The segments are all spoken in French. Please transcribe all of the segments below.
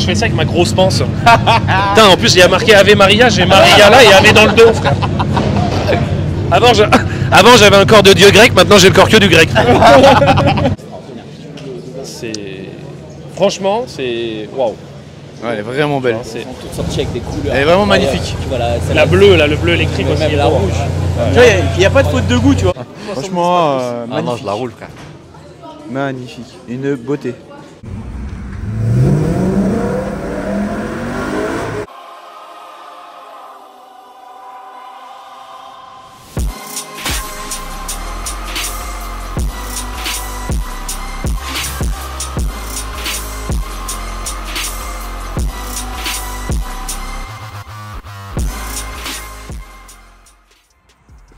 Je fais ça avec ma grosse panse. Putain, en plus il y a marqué Ave Maria, j'ai Maria là et Ave dans le dos, frère. Avant j'avais un corps de dieu grec, maintenant j'ai le corps que du grec. Franchement, c'est waouh. Ouais, elle est vraiment belle. Elles sont toutes sorties avec des couleurs. Elle est vraiment magnifique. Tu vois, La bleue, là, le bleu électrique aussi. Même la rouge. Tu vois, il n'y a pas de faute de goût, tu vois. Franchement, Ah non, je la roule, frère. magnifique. Une beauté.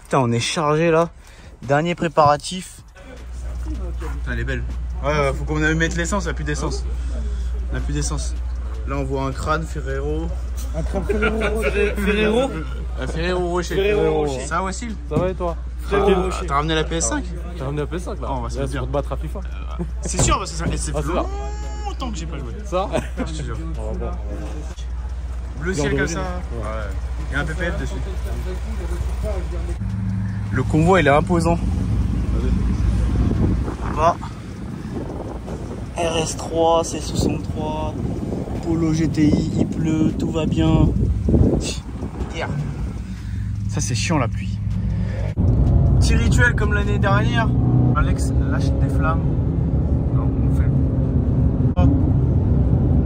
Putain, on est chargé là. Dernier préparatif. Putain, elle est belle. Ouais, faut qu'on mette l'essence, il n'y a plus d'essence. On n'a plus d'essence. Là, on voit un crâne Ferrero. Un crâne Ferrero. Ferrero Rocher. Ferrero Rocher. Ça va, Wassil? Ça va et toi? T'as ramené la PS5? T'as ramené la PS5 là? Oh, on va se pour te battre à FIFA. C'est sûr, parce que ça fait longtemps que j'ai pas joué. Ça? Je te jure. Bleu ciel comme ça. Ouais. Il y a un PPF dessus. Le convoi il est imposant. Là. RS3, C63, Polo GTI, il pleut, tout va bien. Ça c'est chiant la pluie. Petit rituel comme l'année dernière. Alex lâche des flammes. Non, on fait.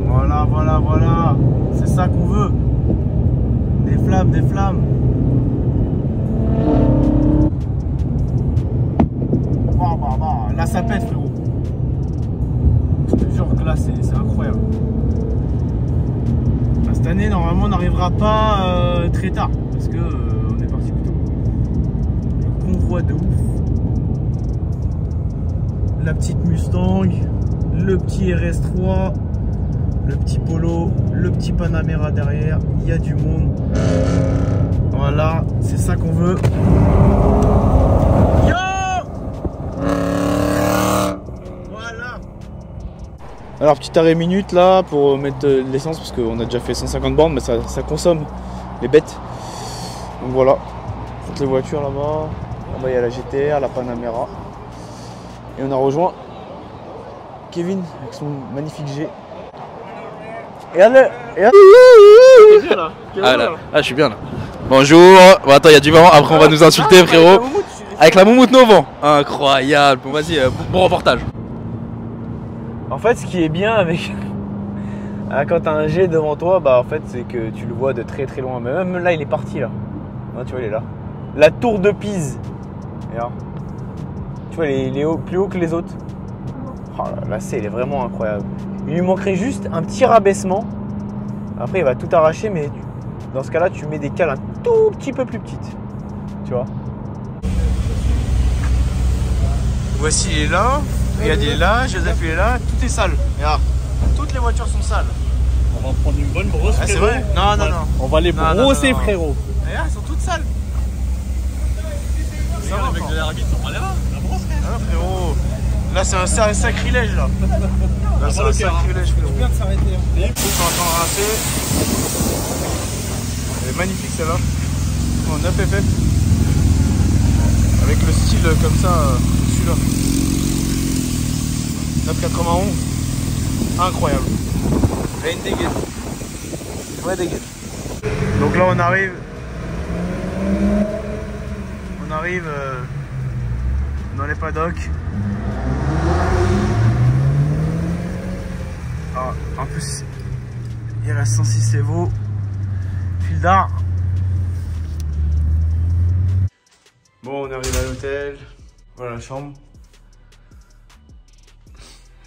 Voilà, voilà, voilà. C'est ça qu'on veut. Des flammes, des flammes. Là ça pète, frérot. Je te jure que là c'est incroyable. Là, cette année normalement on n'arrivera pas très tard parce que on est parti plus tôt. Le convoi de ouf. La petite Mustang, le petit RS3, le petit Polo, le petit Panamera derrière. Il y a du monde. Voilà, c'est ça qu'on veut. Alors petit arrêt minute là pour mettre l'essence parce qu'on a déjà fait 150 bornes mais ça consomme les bêtes. Donc voilà, toutes les voitures là-bas. Là-bas il y a la GTR, la Panamera. Et on a rejoint Kevin avec son magnifique G. Et allez, je suis bien là. Bonjour. Bon attends, il y a du vent, après on va nous insulter frérot. Avec la moumoute no vent. Incroyable. Bon vas-y, bon reportage. En fait, ce qui est bien avec quand t'as un jet devant toi, bah en fait c'est que tu le vois de très très loin. Mais même là, il est parti là. Non, tu vois, il est là. La tour de Pise. Et là, tu vois, il est plus haut que les autres. Oh, là, il est vraiment incroyable. Il lui manquerait juste un petit rabaissement. Après, il va tout arracher, mais dans ce cas-là, tu mets des cales un tout petit peu plus petites. Tu vois. Voici, il est là. Regarde, il est là, Joseph il est là, tout est sale. Regarde, toutes les voitures sont sales. On va prendre une bonne brosse, c'est vrai? Non, non, non. On va les brosser, frérot. Regarde, elles sont toutes sales. Ça va, avec de l'air vide, on va les voir. La brosse, frérot. Là, c'est un sacrilège, là. Là, c'est un sacrilège, frérot. C'est bien de s'arrêter. Il faut entendre rincer. Elle est magnifique, celle-là. En 9 FF. Avec le style comme ça, celui-là. 991, incroyable. Et une dégaine. Ouais, dégaine. Donc là on arrive. Dans les paddocks. Alors, en plus, il reste 106 Evo. Fil d'art. Bon, on arrive à l'hôtel. Voilà la chambre.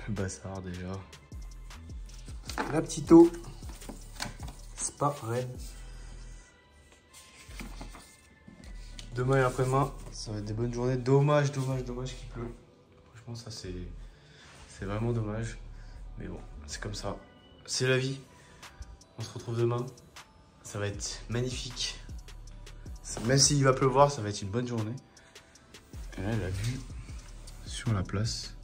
Bazar déjà. La petite eau. Spa Rennes. Demain et après-demain, ça va être des bonnes journées. Dommage qu'il pleut. Franchement, ça c'est vraiment dommage. Mais bon, c'est comme ça. C'est la vie. On se retrouve demain. Ça va être magnifique. Même s'il va pleuvoir, ça va être une bonne journée. Et là, la vue sur la place.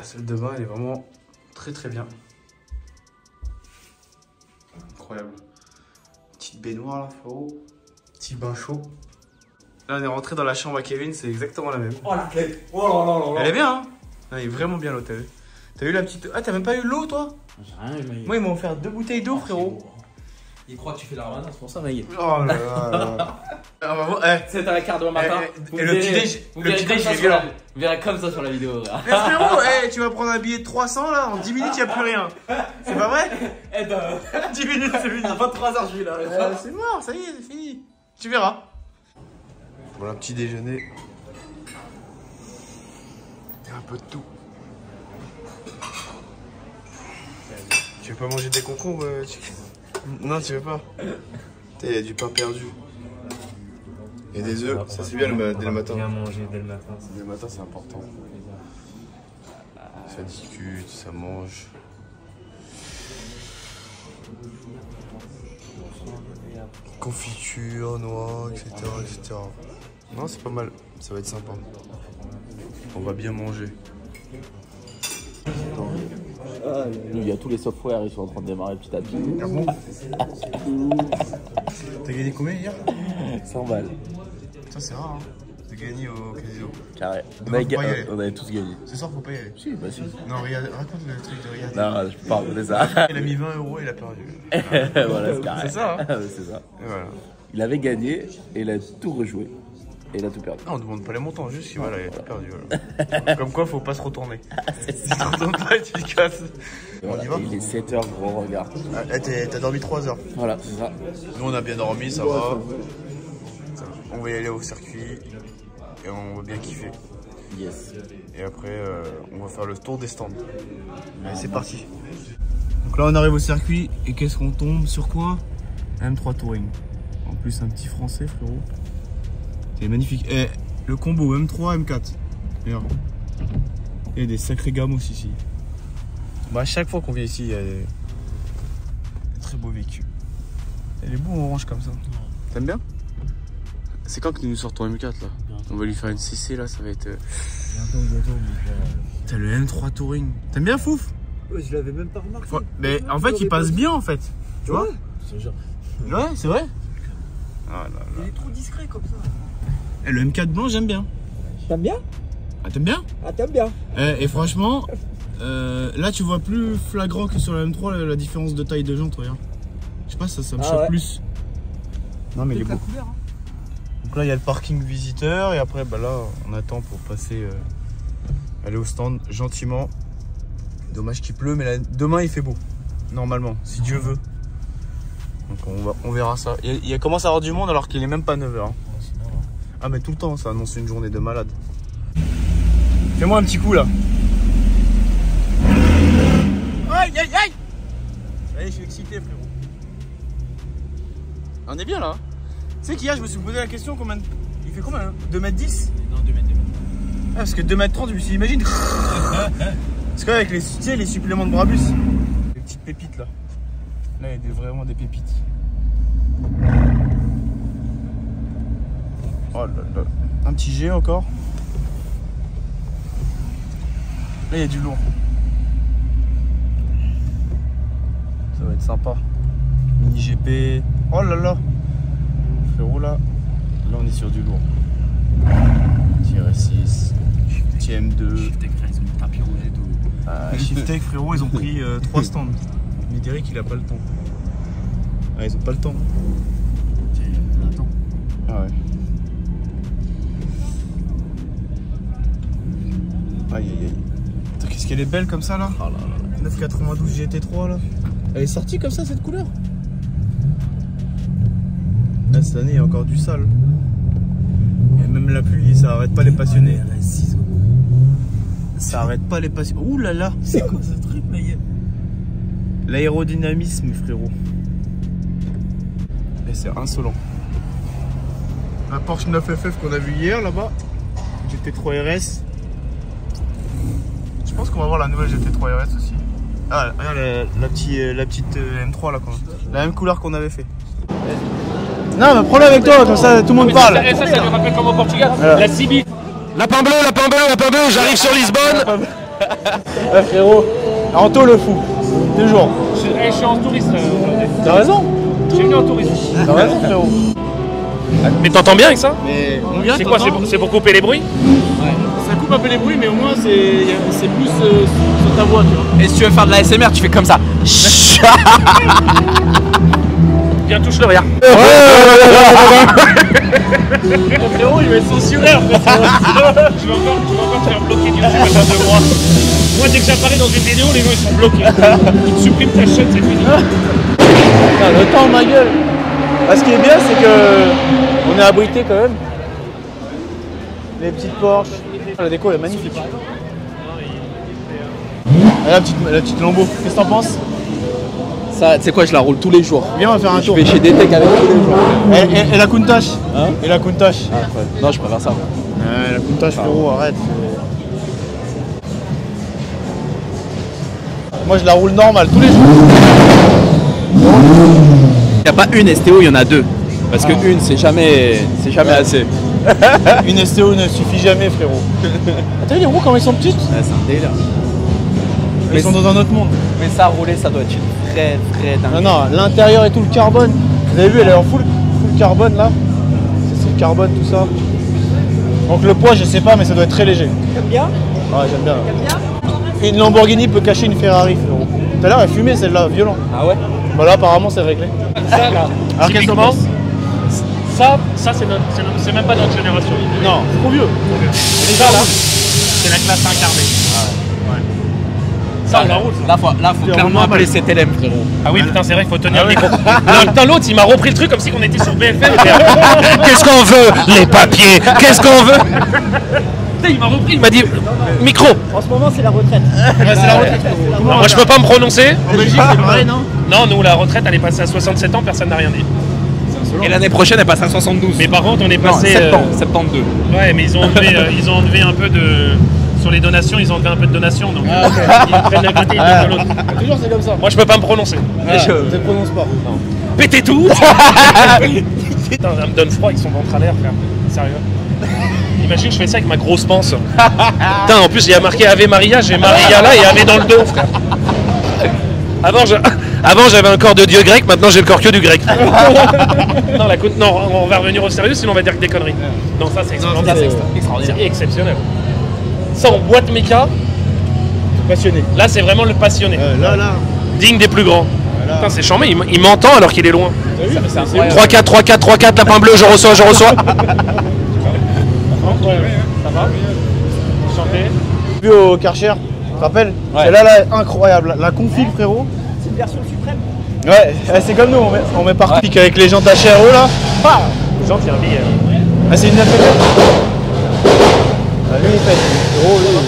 Celle de bain, elle est vraiment très très bien. incroyable. Petite baignoire là, frérot. Petit bain chaud. Là, on est rentré dans la chambre à Kevin, c'est exactement la même. Oh la clé. Oh là là là là. Elle est bien, hein? Non, il est vraiment bien l'hôtel. T'as eu la petite. Ah, t'as même pas eu l'eau, toi? J'ai rien eu. Moi, ils m'ont offert 2 bouteilles d'eau, frérot. Il croit que tu fais la ramadan, c'est pour ça, mec. Oh là là. Ah, bah, eh. C'est à la carte demain matin. Et le petit déj, il est violent. Vous verrez comme ça sur la vidéo. Mais frérot, tu vas prendre un billet de 300 là, en 10 minutes, il n'y a plus rien. C'est pas vrai? 10 minutes, c'est fini. À 23h, je vais là. C'est mort, ça y est, c'est fini. Tu verras. Voilà, petit déjeuner. Et un peu de tout. Tu veux pas manger des concombres, Non, tu veux pas. Il y a du pain perdu. Et des œufs, ça c'est bien dès le matin. Bien manger dès le matin. Dès le matin, c'est important. Ça discute, ça mange. Confiture, noix, etc. etc. Non, c'est pas mal. Ça va être sympa. On va bien manger. Nous, il y a tous les softwares, ils sont en train de démarrer petit à petit. Ah bon? T'as gagné combien hier? 100 balles. Ça, c'est rare, hein. T'as gagné au casino. Carré. On avait tous gagné. Ce soir, faut pas y aller. Si, bah si. Non, regarde, raconte le truc de Riyad. Non, je peux pas raconter ça. Il a mis 20 € et il a perdu. Voilà, c'est carré. C'est ça, hein? C'est ça. Et voilà. Il avait gagné et il a tout rejoué. Et il a tout perdu. Non, on demande pas les montants, juste si voilà, il a tout perdu. Voilà. Comme quoi, faut pas se retourner. Si tu te retournes pas, tu te casses. Voilà. On y va? Il est 7h, gros regard. Ah, t'as dormi 3 heures. Voilà, c'est ça. Nous, on a bien dormi, ça va. On va y aller au circuit et on va bien kiffer. Yes. Et après, on va faire le tour des stands. Allez, c'est parti. Donc là, on arrive au circuit et qu'est-ce qu'on tombe sur quoi? M3 Touring. En plus, un petit français, frérot. C'est magnifique. Et le combo M3, M4. Regarde. Il y a des sacrés gammes aussi ici. Bah, à chaque fois qu'on vient ici, il y a des très beaux véhicules. Elle est beau en orange comme ça. T'aimes bien? C'est quand que nous sortons M4 là? On va lui faire une CC là, ça va être. T'as le M3 Touring. T'aimes bien, Fouf? Ouais, je l'avais même pas remarqué. Mais en fait, il passe bien en fait. Tu vois? Ouais, c'est vrai. Ah là là. Il est trop discret comme ça. Et le M4 blanc, j'aime bien. T'aimes bien? Ah, t'aimes bien? Ah, t'aimes bien. Et franchement, là tu vois plus flagrant que sur le M3 la différence de taille de jante, regarde. Je sais pas, ça me choque plus. Non, mais il est beau. Couleur, hein. Donc là, il y a le parking visiteur et après, bah là, on attend pour passer, aller au stand gentiment. Dommage qu'il pleut, mais là, demain il fait beau, normalement, si Dieu veut. Donc on verra ça. Il commence à avoir du monde alors qu'il est même pas 9h. Hein. Ah, mais tout le temps, ça annonce une journée de malade. Fais-moi un petit coup là. Aïe aïe aïe. Allez, je suis excité, frérot. On est bien là. Tu sais qu'hier je me suis posé la question combien de... Il fait combien hein? 2m10? Non, 2m. Ah, parce que 2m30 je me suis dit imagine. Parce qu'avec les, tu sais, les suppléments de Brabus, les petites pépites là. Là il y a vraiment des pépites. Oh là là. Un petit G encore. Là il y a du lourd. Ça va être sympa. Mini GP. Oh là là. Frérot là. Là on est sur du lourd. Petit RS6. Petit M2. Shiftec, ils ont mis le tapis rouge et tout. Shiftec frérot, ils ont pris 3 stands. Mais Derek il a pas le temps. Ah, ils ont pas le temps. Attends. Ah ouais. Aïe aïe aïe. Putain, qu'est-ce qu'elle est belle comme ça là. Oh là là. 992 GT3 là. Elle est sortie comme ça cette couleur. Là cette année il y a encore du sale. Et même la pluie ça arrête pas les passionnés. Ça arrête pas les passionnés. Ouh là là. C'est quoi ce truc, mec? L'aérodynamisme frérot. Et c'est insolent. La Porsche 9FF qu'on a vu hier là-bas. GT3 RS. Je pense qu'on va voir la nouvelle GT3 RS aussi. Ah, regarde la petite M3 là, la même couleur qu'on avait fait. Non, mais prends-le avec toi, comme ça tout le monde parle. Ça lui rappelle comme au Portugal. La Sibi. Lapin bleu, lapin bleu, lapin bleu, j'arrive sur Lisbonne. Ouais, frérot, Anto le fou. Toujours. Je suis en touriste aujourd'hui. T'as raison. Je suis venu en touriste. T'as raison, frérot. Mais t'entends bien avec ça? Mais C'est quoi? C'est pour couper les bruits? ça coupe un peu les bruits, mais au moins c'est plus sur ta voix, tu vois. Et si tu veux faire de la SMR, tu fais comme ça. Viens, touche le rien. Le frérot, il va être censuré en fait. Je vais encore te faire bloquer YouTube à cause de moi. Moi, dès que j'apparais dans une vidéo, les gens ils sont bloqués. Ils te suppriment ta chaîne, c'est fini. Putain, le temps, ma gueule. Bah, ce qui est bien, c'est que on est abrité quand même. Les petites Porsche. La déco elle est magnifique. Et la petite Lambo, qu'est-ce que t'en penses? Ça, tu sais quoi, je la roule tous les jours. Viens, on va faire un Je tour. vais chez DTEC avec tous les jours. Et la Countach Hein? Et la Countach Non, je préfère ça. La Countach, frérot, arrête. Moi, je la roule normale tous les jours. Il n'y a pas une STO, il y en a deux. Parce que une, c'est jamais assez. Une STO ne suffit jamais, frérot. T'as vu les roues comment ils sont petites? Ouais, c'est un délire. Ils sont dans un autre monde. Mais ça, rouler, ça doit être une vraie dingue. Non, l'intérieur et tout le carbone. Vous avez vu, elle est en full carbone là. C'est le carbone, tout ça. Donc le poids, je sais pas, mais ça doit être très léger. T'aimes bien? Ouais, j'aime bien. Une Lamborghini peut cacher une Ferrari, frérot. Tout à l'heure, elle fumait celle-là, violent. Ah ouais? Bah là, apparemment, c'est réglé. Ça, là, Alors qu'est-ce qu'on typiquement, pense? ça c'est même pas notre génération. Non, c'est trop vieux. Déjà là, c'est la classe incarnée. Ouais. Ça, on la roule. Ça. Là, faut clairement appeler cet LM, frérot. Ah oui, putain, c'est vrai, il faut tenir le micro. Non, putain, l'autre, il m'a repris le truc comme si on était sur BFM. Qu'est-ce qu'on veut? Les papiers. Qu'est-ce qu'on veut? Putain, il m'a repris, il m'a dit micro. En ce moment, c'est la retraite. Ouais, c'est la retraite. Non, moi, je peux pas me prononcer. En Belgique, c'est pareil, non? Non, nous, la retraite, elle est passée à 67 ans, personne n'a rien dit. Et l'année prochaine, elle passe à 72. Mais par contre, on est non, passé. 72. Ouais, mais ils ont enlevé un peu de. Sur les donations, ils ont enlevé un peu de donations. Donc, ils prennent d'un côté, ils donnent de l'autre. Toujours, c'est comme ça. Moi, je peux pas me prononcer. Je te prononce pas. Pétez tout. Putain, ça me donne froid, ils sont ventre à l'air, frère. Sérieux. Imagine, je fais ça avec ma grosse panse. Putain, en plus, il y a marqué Ave Maria, j'ai Maria là et Ave dans le dos, frère. Avant, j'avais un corps de dieu grec, maintenant j'ai le corps que du grec. Non, on va revenir au sérieux, sinon on va dire que des conneries. Non, ça c'est extraordinaire. C'est exceptionnel. Ça, en boîte méca, Passionné. là c'est vraiment le passionné. Là. Digne des plus grands. Putain, c'est charmé, il m'entend alors qu'il est loin. C'est incroyable. 3-4, lapin bleu, je reçois. Incroyable. Ça va? Chanter. Vu au Karcher, tu te rappelles? Ouais. Celle-là, là, incroyable. La config, frérot. C'est une version suprême. Ouais, c'est comme nous, on met partout avec les jantes HRE là. Ah, Gentil, un billet. ah, c'est une FF. Ah, lui, il pète. Oh, lui.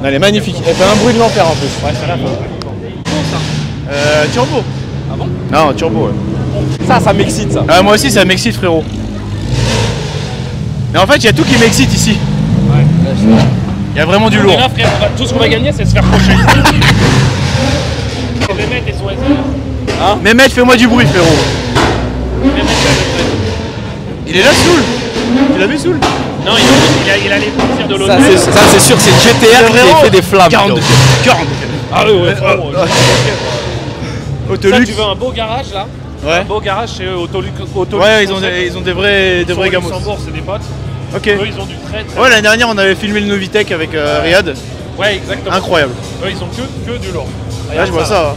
Elle est magnifique. Elle fait un bruit de l'enfer en plus. Ouais, ça là. Turbo. Ah bon? Non, turbo, ouais. Ça m'excite, ça. Ah, moi aussi, ça m'excite, frérot. Mais en fait, il y a tout qui m'excite ici. Il y a vraiment du lourd. Là, frère, tout ce qu'on va gagner, c'est se faire crocher. Les mecs, ils sont SR. Mehmet, fais-moi du bruit, frérot. Il est là, Soul. Tu l'as vu, Soul? Non, il allait partir de l'autre. Ça, c'est sûr, c'est GTR qui a fait des flammes. 42. Ah ouais, frérot. Ça, Autolux. tu veux un beau garage là? Ouais. Un beau garage chez Autolux. Ouais, ils ont des vrais gamos. Luxembourg, c'est des potes. Ok. Eux, ils ont du très très. Ouais, l'année dernière, on avait filmé le Novitec avec Riyad. Ouais, exactement. Incroyable. Eux, ils ont que du lourd. Là, je vois ça.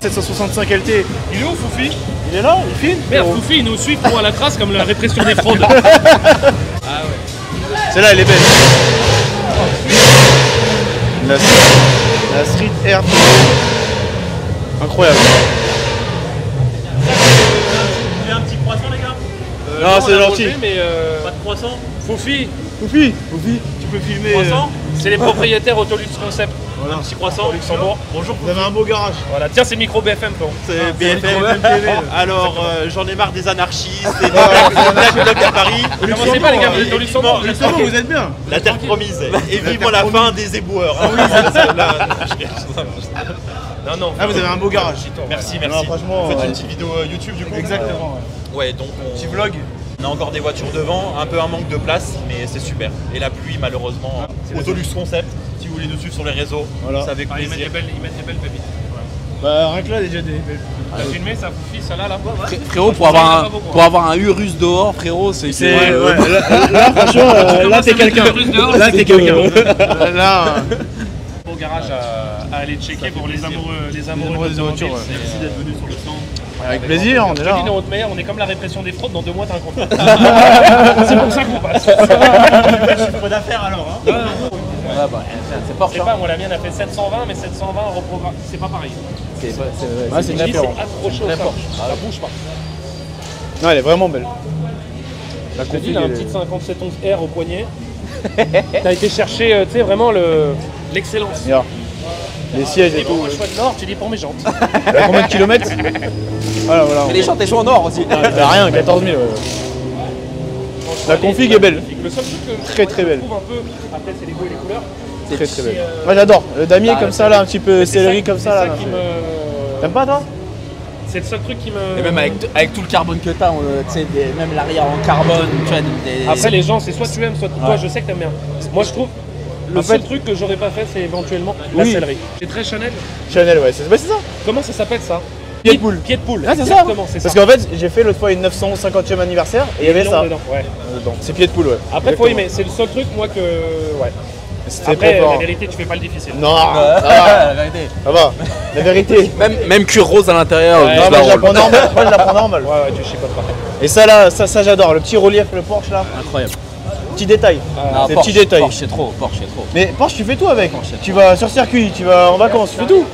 765 LT. Il est où, Foufi? Il est là, il filme. Merde, frérot. Foufi, il nous suit pour à la trace comme la répression des fraudes. Celle-là, elle est belle. La Street Air. Incroyable. Vous voulez un petit croissant, les gars? Non, c'est on a gentil. relevé, mais pas de croissant. Foufi, Foufi, tu peux filmer. croissant. C'est les propriétaires Autolux Concept. Voilà. Un petit croissant au Luxembourg. Bonjour. Vous avez un beau garage. Voilà, tiens, c'est micro BFM, toi. C'est BFM BFM. TV. Alors, j'en ai marre des anarchistes, des black blocs à Paris. Commencez pas, les gars, vous êtes au Luxembourg. Luxembourg, vous êtes bien. La terre promise. Et vivement la fin des éboueurs. Non. Ah, vous avez un beau garage. Merci, Non, merci. franchement, Vous faites ouais. une petite vidéo YouTube du coup. Exactement. Ouais, donc Petit vlog. on a encore des voitures devant, un peu un manque de place, mais c'est super. Et la pluie, malheureusement, Autolux Concept. Si vous voulez nous suivre sur les réseaux, Voilà. c'est avec Ah, ils mettent plaisir. des belles pépites. Bah rien que là déjà des. T'as filmé ça, Foufi, ça là Frérot, pour avoir un Urus dehors, frérot, c'est. Là franchement, là t'es quelqu'un. Là t'es quelqu'un. Là. Au garage à aller checker pour les amoureux des de voitures, ouais. Merci d'être venu sur le stand. Avec plaisir, on est là. Kevin et Haute Mer, on est comme la répression des fraudes, dans 2 mois t'as un contrat. C'est pour ça qu'on passe. Chiffre d'affaires alors. Hein. C'est fort, Je sais pas, moi la mienne a fait 720, mais 720 reprogramme, c'est pas pareil. C'est Je très dis, fort. c'est accroché au sol. Ça bouge pas. Non, elle est vraiment belle. La Kevin config, a un elle petit est- 5711R au poignet. T'as été chercher, tu sais, vraiment l'excellence. Regarde. Les sièges Et et pour tout. moi, choix de nord, tu dis pour mes jantes. Elle a combien de kilomètres? Voilà, voilà. Mais les jantes, elles sont en or aussi. Bah rien, 14 000. La config est belle. Le seul truc que Très, très belle. je trouve un peu, après c'est les goûts et les couleurs, Très très belle. Moi j'adore. Le damier comme ça là, un petit peu céleri comme ça là. qui me... T'aimes pas toi? C'est le seul truc qui me... Et même avec tout le carbone que t'as, tu sais, même l'arrière en carbone, tu vois, Après les gens, c'est soit tu aimes, soit toi, je sais que t'aimes bien. Moi je trouve, le En seul fait- truc que j'aurais pas fait, c'est éventuellement la Oui. céleri. C'est très Chanel. Chanel, ouais, c'est ça. Comment ça s'appelle ça? Pied de poule. Pied de poule. Ah, c'est ça. Exactement, c'est ça. Parce qu'en fait, j'ai fait l'autre fois une 950e anniversaire et il y avait Ils ça l'ont dedans, ouais. dedans. C'est pied de poule, ouais. Après faut aimer, c'est le seul truc moi que... Ouais. C'était Après très fort. la vérité, tu fais pas le difficile. Non, la vérité. ça va. La vérité. Même cuir rose à l'intérieur. Ouais, je Non, la moi je la roule. prends normal. Moi je la prends normal. Ouais, ouais, tu chipotes pas. Et ça là, ça j'adore. Le petit relief, le Porsche là. Incroyable. Petit détail. Non, Des Porsche, petits détails. Porsche, c'est trop, Porsche, c'est trop. Mais Porsche, tu fais tout avec. Porsche, c'est Tu vas sur circuit, tu vas en vacances, tu fais tout.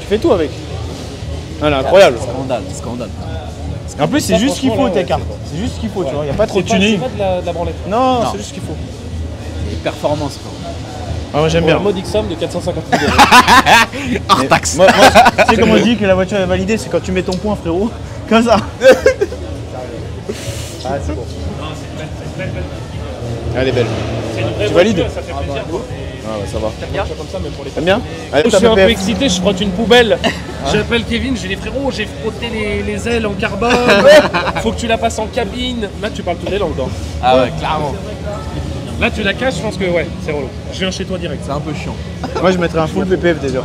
Tu fais tout avec. Voilà, incroyable. Scandale. Et en plus, c'est Ça, juste ce qu'il faut franchement, là, tes cartes. C'est juste ce qu'il faut, tu vois. Il n'y a pas trop de C'est tuning. pas de la branlette. Non, Non. c'est juste ce qu'il faut. Les performances, quoi. Ah, moi j'aime Pour la bien. modique somme de 450 000 euros. Hors taxe. Moi, tu sais comment on dit que la voiture est validée, c'est quand tu mets ton point, frérot. Comme ça. Ah, c'est bon. Non, c'est une belle. Elle est belle. C'est une vraie Tu valides voiture, ça fait plaisir. Quoi. Ah ouais, ça va. T'aimes bien comme ça, même pour les T'aimes bien? Allez, Je ta suis un peu PPF. excité, je frotte une poubelle. J'appelle Kevin, je lui dis frérot, j'ai frotté les ailes en carbone. Faut que tu la passes en cabine. Là, tu parles toutes les langues. Ah ouais, clairement. Là, tu la caches, je pense que ouais, c'est relou. Je viens chez toi direct. C'est un peu chiant. Moi je mettrais un full PPF déjà.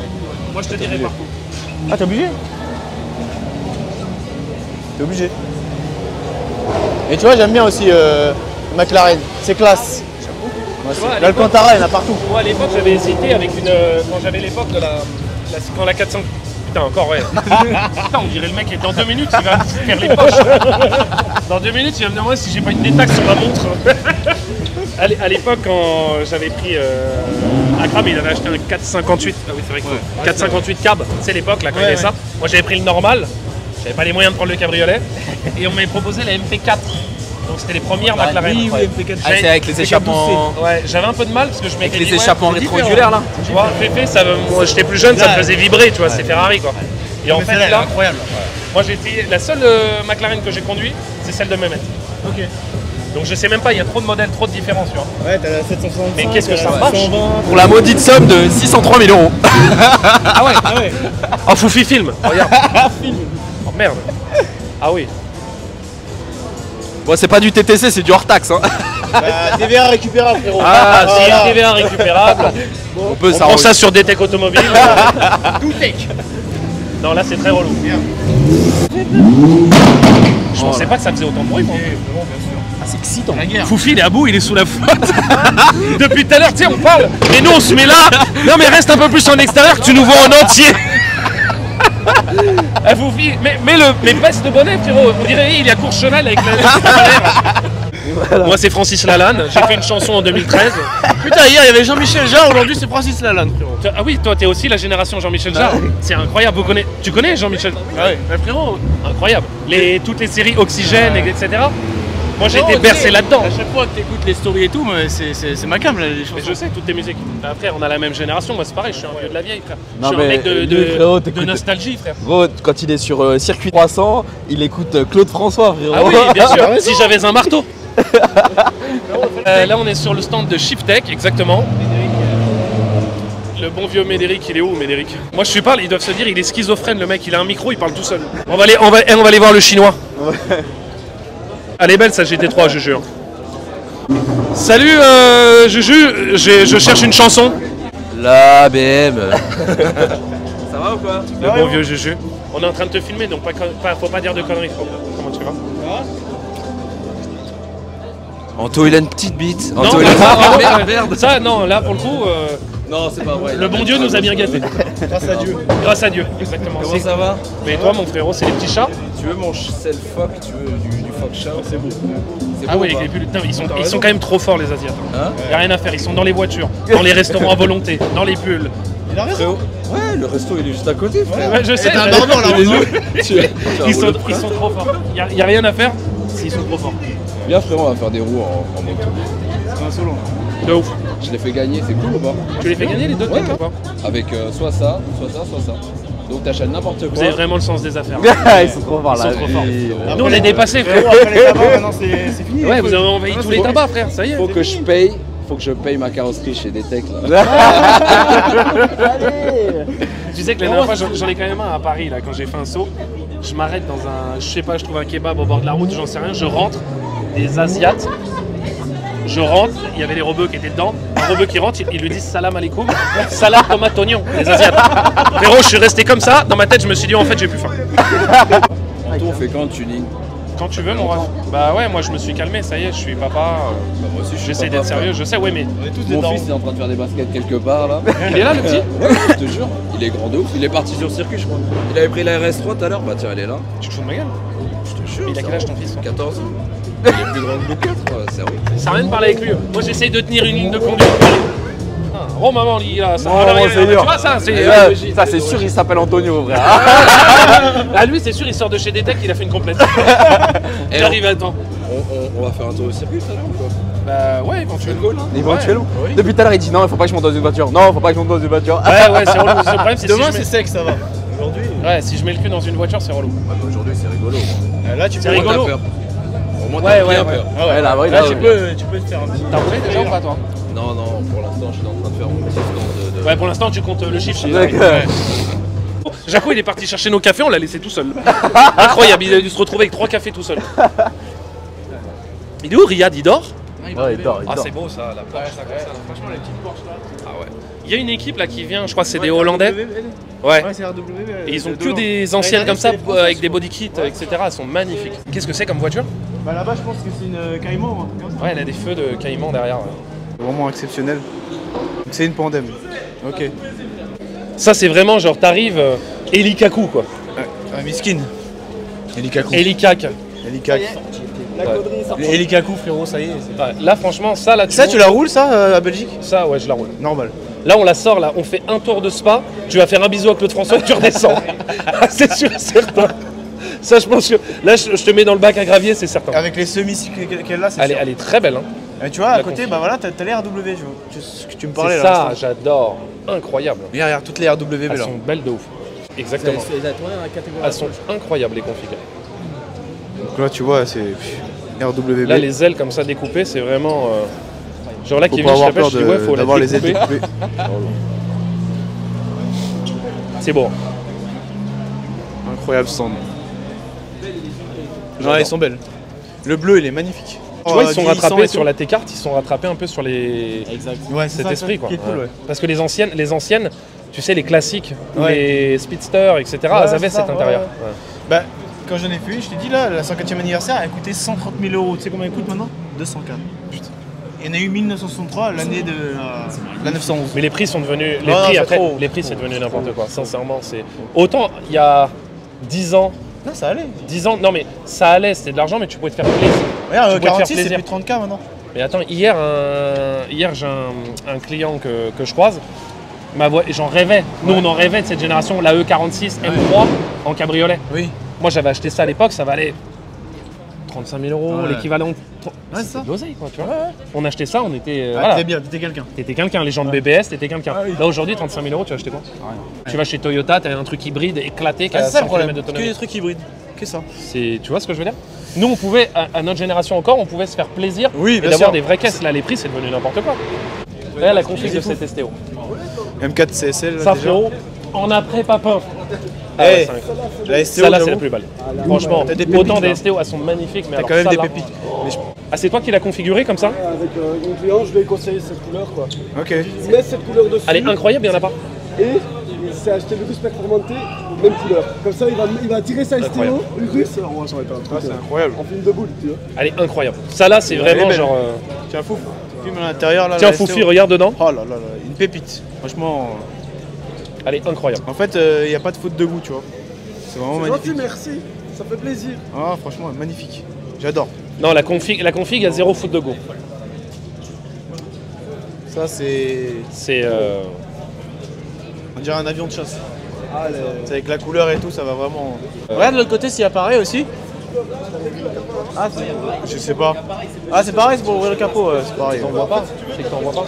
Moi, je te dirai partout. Ah, t'es obligé? T'es obligé. Et tu vois, j'aime bien aussi McLaren. C'est classe. Ouais, Tu vois, à L'Alcantara, il y en a partout. Moi, à l'époque, j'avais hésité avec une. Quand j'avais l'époque de quand la 400. Putain, encore, ouais. Putain, on dirait le mec qui est dans 2 minutes, il va me faire les poches. Dans 2 minutes, il va me demander si j'ai pas une détaxe sur ma montre. À l'époque, quand j'avais pris. Akram, il avait acheté un 458. Ah oui, c'est vrai que 458 cab. C'est l'époque, là, quand il y avait ça. Moi, j'avais pris le normal. J'avais pas les moyens de prendre le cabriolet. Et on m'avait proposé la MP4. Donc, c'était les premières McLaren. Ah, c'est avec les échappements. Ouais, j'avais un peu de mal parce que je m'étais Avec dit, les ouais, échappements c'est rétro-ondulaires, là. différent. Tu vois, Féfé, ça, moi j'étais plus jeune, ça me faisait vibrer, tu vois, c'est Ferrari quoi. Et en fait là, incroyable. moi j'ai essayé, la seule McLaren que j'ai conduit, c'est celle de Mehmet. Ok. Donc je sais même pas, il y a trop de modèles, trop de différences, tu vois. Ouais, t'as la 765. Mais qu'est-ce que ça marche Pour la maudite somme de 603 000 euros. Ah ouais. Oh Foufi film, regarde. Oh merde. Ah oui. Bon, c'est pas du TTC, c'est du hors taxe. Hein. Bah, TVA récupérable, frérot. Ah, c'est voilà. une TVA récupérable. On peut On prend ça sur DTEC Automobile. Non, là c'est très relou. Je pensais pas que ça faisait autant de bruit, moi. Ah, c'est excitant. Foufi, il est à bout, il est sous la flotte. Depuis tout à l'heure, tu sais, on parle. Et nous, on se met là. Non, mais reste un peu plus en extérieur que tu nous vois en entier. Ah, Foufi, mais baisse de bonnet, frérot. On dirait il y a Courchevel avec la. Moi, c'est Francis Lalanne. J'ai fait une chanson en 2013. Putain, hier il y avait Jean-Michel Jarre, aujourd'hui c'est Francis Lalanne, frérot. Ah oui, toi, t'es aussi la génération Jean-Michel Jarre. C'est incroyable. Tu connais Jean-Michel? Ah ouais, bah, frérot. Incroyable. Toutes les séries Oxygène, etc. Moi, j'ai été bercé là-dedans. À chaque fois que t'écoutes les stories et tout, c'est ma cam là, les Mais chansons. je sais, toutes tes musiques. Après, on a la même génération. Moi, c'est pareil, je suis un vieux de la vieille, frère. Non, Je suis un mais mec lui, frérot, de t'écoutes- nostalgie, frère. Gros, quand il est sur circuit 300, il écoute Claude François, frérot. Ah oui, bien sûr. Si j'avais un marteau. Là, on est sur le stand de Shiftech, exactement. Le bon vieux Médéric, il est où, Médéric? Moi, je suis parle, ils doivent se dire, il est schizophrène, le mec. Il a un micro, il parle tout seul. On va aller voir le chinois. Elle est belle, sa GT3, je jure. Salut, Juju. Je cherche une chanson. La BM. Ça va ou quoi? Le bon vieux Juju. On est en train de te filmer, donc faut pas dire de conneries. Comment tu vas? Anto, il a une petite bite. Non, Anto, il a... merde. Ça, non, là pour le coup, Non, c'est pas vrai. le bon Dieu nous a bien gâtés. Grâce à Dieu. Grâce à Dieu, exactement. Comment ça va? Mais toi, mon frérot, c'est les petits chats. Tu veux mon self-fuck? Tu veux du fuck chat? C'est beau. Ah oui, avec les pulls. Putain, ils sont quand même trop forts, les Asiates. Hein? Y a rien à faire, ils sont dans les voitures, dans les restaurants à volonté, dans les pulls. Il a raison. Ouais, le resto il est juste à côté, frère. Ouais, je sais. un bordel, là, Ils sont trop forts. Y a rien à faire s'ils sont trop forts. Viens, frérot, on va faire des roues en moto. C'est un solo. De ouf. Je l'ai fait gagner, c'est cool ou pas? Tu les fais gagner les deux Ouais. têtes ou pas? Avec soit ça, soit ça, soit ça. Donc t'achètes n'importe Vous quoi. avez vraiment le sens des affaires. Ils sont trop forts là. Ils sont trop forts. Ils- Nous on est dépassés, frérot. Après les tabacs, maintenant c'est fini. Ouais, vous avez envahi tous les tabacs, frère, ça y est. Faut que je paye ma carrosserie chez Detec là. Tu sais que la dernière fois, j'en ai quand même un à Paris, là, quand j'ai fait un saut. Je m'arrête dans un, je sais pas, je trouve un kebab au bord de la route, j'en sais rien. Je rentre, des Asiates. Je rentre, il y avait les rebeux qui étaient dedans. Un rebeu qui rentre, il lui dit salam alaikum, salam tomate oignon, les Asiates. Frérot, je suis resté comme ça, dans ma tête, je me suis dit en fait, j'ai plus faim. Anto, on fait quand le tuning? Quand tu veux, mon ref. Bah ouais, moi je me suis calmé, ça y est, je suis papa. Bah moi aussi je suis J'essaie papa, d'être sérieux, je sais, ouais, mais Mon fils il est en train de faire des baskets quelque part là. il est là le petit. Ouais, je te jure, il est grand de ouf. Il est parti sur le circuit, je crois. Il avait pris la RS3 tout à l'heure. Bah tiens, elle est là. Tu te fous de ma gueule? Je te jure. Il a quel âge ton fils? 14. Il est plus grand que nous 4, sérieux. Ça sert à rien de parler avec lui. Moi j'essaye de tenir une ligne de conduite. Oh maman, il a ça. Oh, Alors, c'est tu dur. vois ça, c'est. Ça c'est sûr, il s'appelle Antonio, frère. Ah lui c'est sûr, il sort de chez Detec, il a fait une complète. Il arrive à temps. On va faire un tour au circuit tout à l'heure ou quoi? Bah ouais, éventuellement. Éventuellement. Ouais. Depuis tout à l'heure, il dit non, il faut pas que je monte dans une voiture. Non, faut pas que je monte dans une voiture. Ouais, c'est relou. Le problème c'est Demain si c'est sec, ça va. Aujourd'hui. Ouais, si je mets le cul dans une voiture, c'est relou. Ouais, mais aujourd'hui c'est rigolo. Là tu C'est peux. rigolo. Au moins Ouais, t'as ouais, bien ouais. peur. Ah Ouais, là, ouais, là là, tu peux te faire un petit. T'as roulé déjà ou pas toi? Non, non, pour l'instant je suis en train de faire mon petit stand de... Ouais, pour l'instant tu comptes le chiffre. Jaco il est parti chercher nos cafés, on l'a laissé tout seul. Incroyable, il a dû se retrouver avec 3 cafés tout seul. Il est où Riyad? Il dort? Ouais, il dort, il Ah dort. c'est beau ça, la Porsche, ça, comme ça. Franchement les petites Porsche là. Ah ouais. Il y a une équipe là qui vient, je crois que c'est des Hollandais. Ouais. Ouais, c'est RW. Et ils ont que des anciennes comme ça avec des body kits, etc. Elles sont magnifiques. Qu'est-ce que c'est comme voiture? Bah là-bas je pense que c'est une Caïman ou un truc comme ça. Ouais, elle a des feux de caïman derrière. Ouais. C'est vraiment exceptionnel. C'est une pandème. Ok. Ça c'est vraiment genre t'arrives Elikaku quoi. Miskin. Elikaku. Elikak. Elikaku. La connerie est sortie. Elikaku frérot, ça y est. Ouais, là franchement ça là Ça tu la roules ça à Belgique? Ça ouais je la roule. Normal. Là on la sort là, on fait un tour de spa, tu vas faire un bisou à Claude François et tu redescends. C'est sûr certain. Ça je pense que là je te mets dans le bac à gravier c'est certain. Avec les semis qu'elle a, c'est sûr. Elle est très belle hein. Et tu vois, à La côté, config. bah voilà, t'as les RW, tu me parlais C'est là. ça, l'instant. j'adore. Incroyable. Regarde, toutes les RW Elles là. sont belles de ouf. Exactement. Elles sont incroyables les configs. Donc là, tu vois, c'est RWB. Là les ailes comme ça découpées c'est vraiment... Genre là Faut Kevin pas je avoir t'appelle, peur je dis ouais faut la d'avoir les ailes découper. découpées. C'est beau. Incroyable stand. Non, elles sont belles. Le bleu, il est magnifique. Tu vois, ils sont rattrapés sur la T-carte, ils sont rattrapés un peu sur les... Ouais, c'est cet ça, esprit quoi. qui est cool, Ouais. ouais. Parce que les anciennes, tu sais les classiques, ou Ouais. les speedsters, etc. Elles avaient c'est ça, cet intérieur. ouais. Bah, quand j'en ai fait, je t'ai dit là, la 104e anniversaire, elle coûtait 130 000 euros. Tu sais combien elle coûte maintenant? 200K. Putain. Il y en a eu 1963, l'année de la 911. Mais les prix sont devenus... Non, c'est après, trop. les prix c'est devenu n'importe quoi. Sincèrement, c'est... Autant il y a 10 ans, Non, ça allait. non mais ça allait, c'était de l'argent, mais tu pouvais te faire plaisir. Regarde, Tu pouvais te faire 46, c'est plaisir. plus de 30K maintenant. Mais attends, hier j'ai un client que je croise, j'en rêvais. Nous on en rêvait de cette génération, la E46 M3 en cabriolet. Oui. Moi j'avais acheté ça à l'époque, ça valait 35 000 euros, Ouais. l'équivalent. c'est ça. De l'oseille quoi, tu vois. On achetait ça, on était. Ah, voilà. t'es bien, t'étais quelqu'un. T'étais quelqu'un, les gens de BBS, t'étais quelqu'un. Ah oui. Là aujourd'hui, 35 000 euros, tu vas acheter quoi? Tu vas chez Toyota, t'as un truc hybride éclaté qui a C'est ça 100 le problème. km Que d'autonomie. des trucs hybrides. Que ça. Tu vois ce que je veux dire? Nous, on pouvait, à notre génération encore, on pouvait se faire plaisir Oui, et bien d'avoir sûr. des vraies caisses. Là, les prix, c'est devenu n'importe quoi. Là, la config de cet STO. M4 CSL. Ça, déjà. frérot, en après papin. Ah ouais, Eh, c'est incroyable. la STO, Celle-là, c'est j'avoue. la plus belle. Franchement, T'as des pépites, autant des là. STO, elles sont magnifiques, mais T'as alors quand même des celle-là- pépites. Mais Ah, c'est toi qui l'as configuré comme ça? Avec mon client, je lui ai conseillé cette couleur quoi. Ok. Mets cette couleur dessus Elle est incroyable, il n'y en a pas. et il s'est acheté le russe performanté, même couleur. Comme ça, il va tirer sa STO, Incroyable. le russe. Alors, ouais, ça va être un truc Ah, c'est incroyable. en film de boule, tu vois. Elle est incroyable. Ça là, c'est Elle vraiment est belle. genre. Tiens, Fouf, filme à l'intérieur là. Tiens, la Foufi, STO. regarde dedans. Oh là là là, une pépite. Franchement, Elle est incroyable. en fait, il n'y a pas de faute de goût, tu vois. C'est vraiment C'est magnifique. gentil, merci. Ça fait plaisir. Ah, franchement, magnifique. J'adore. Non, la config, il y a zéro foot de go. Ça, c'est. C'est. On dirait un avion de chasse. C'est avec la couleur et tout, ça va vraiment. Regarde de l'autre côté s'il apparaît aussi. Ah, je sais pas. Ah, c'est pareil, c'est pour ouvrir le capot, ouais, c'est pareil. T'en vois pas? C'est que t'en vois pas.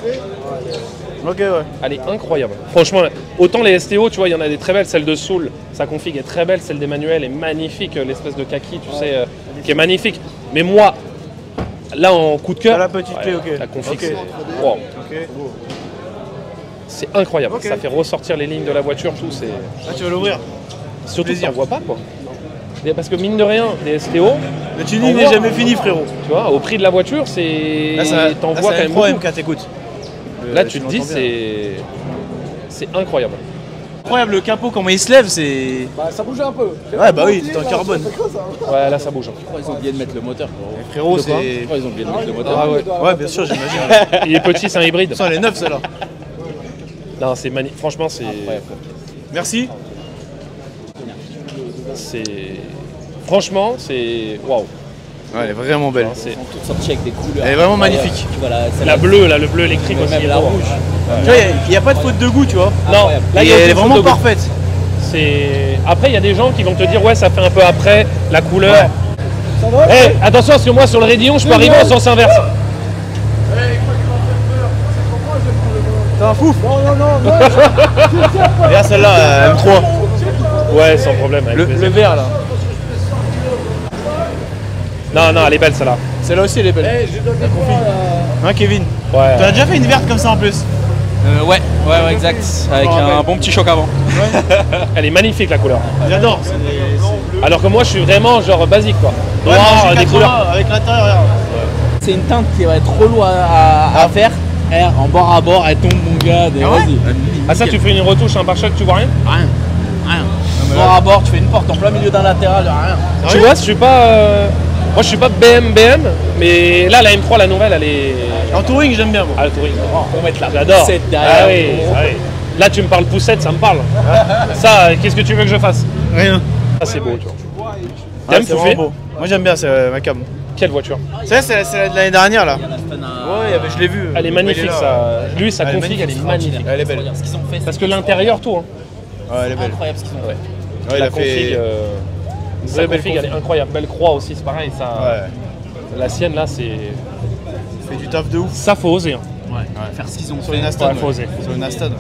Ok, ouais. Elle est incroyable. Franchement, autant les STO, tu vois, il y en a des très belles. Celle de Soul, sa config est très belle. Celle d'Emmanuel est magnifique. L'espèce de kaki, tu sais, qui est magnifique. Mais moi, là, en coup de cœur. Ah, la petite clé, ok. La config, Ok. c'est. Wow. Ok. C'est incroyable. Ok. Ça fait ressortir les lignes de la voiture, tout. C'est. Ah, tu vas l'ouvrir. Surtout que plaisir. t'en vois pas, quoi. Parce que mine de rien, des STO, Le tuning n'est jamais fini, frérot. tu vois, au prix de la voiture, c'est. T'en vois quand même problème beaucoup. quand t'écoutes. Là, tu te dis, c'est incroyable. Incroyable, le capot, comment il se lève, c'est. Bah, ça bouge un peu. Ouais, bah oui, c'est en carbone. Ouais, là, ça bouge. Ils ont oublié de mettre le moteur. Frérot, De quoi c'est. Ils ont oublié de mettre le moteur. Ah ouais. Ouais, bien sûr, j'imagine. Il est petit, c'est un hybride. Ça, elle est neuve, celle-là. Non, c'est magnifique. Franchement, c'est. Merci. C'est. Franchement, c'est. Waouh. Ouais, elle est vraiment belle. C'est. Toutes sorties avec des couleurs. Elle est vraiment magnifique. Tu vois la, La bleue, là, le bleu électrique aussi. même il est la trop beau. rouge. Tu vois, il n'y a pas de faute de goût, tu vois. Non, Incroyable. là, Et il y a elle est aucune vraiment faute de goût. parfaite. C'est. Après, il y a des gens qui vont te dire, ouais, ça fait un peu après, la couleur. Ça va? Eh, attention, parce que moi, sur le raidillon, je peux arriver en sens inverse. T'es un fou. Non, non, non, non. Regarde celle-là, M3. Ouais, sans problème. Avec Le plaisir. vert, là. Non, non, elle est belle, celle-là. Celle-là aussi, elle est belle. Hein, Kevin? Ouais. T'en as déjà fait une verte comme ça en plus? Ouais, exact. Avec un bon petit choc avant. Elle est magnifique, la couleur. J'adore. Alors que moi, je suis vraiment genre basique, quoi. Noir, des couleurs. Avec l'intérieur, regarde. C'est une teinte qui va être trop loin à faire. En bord à bord, elle tombe, mon gars. Vas-y. Ah, ça, tu fais une retouche, un pare-choc, tu vois rien? Rien. Bord à bord, tu fais une porte en plein milieu d'un latéral, rien. Tu vois, je suis pas. Moi, je suis pas BM, mais là, la M3, la nouvelle, elle est. En touring, j'aime bien, moi. Ah, le touring. On va mettre la J'adore. poussette derrière. Ah oui, ah oui. Là, tu me parles poussette, ça me parle. Ça, qu'est-ce que tu veux que je fasse? Rien. Ça, c'est beau, tu vois. Ah, T'aimes c'est Foufé? vraiment beau. Moi, j'aime bien, c'est ma cam. Quelle voiture? Ça, c'est celle de l'année dernière, là. Ouais, je l'ai vu. Elle est magnifique, ça. Lui, sa config, elle est magnifique. Elle est belle. Regarde ce qu'ils ont fait. Parce que l'intérieur, tout. Hein. Ouais, elle est belle. Incroyable ce qu'ils ont fait. Ouais, il La a config, fait. sa belle config, elle est incroyable. Belle croix aussi, c'est pareil. Ça, Ouais. La sienne, là, c'est. Fait du taf de ouf. Ça, faut oser. Hein. Faire ce qu'ils ont Sur fait. une Aston. Ouais, faut oser. Sur une Aston.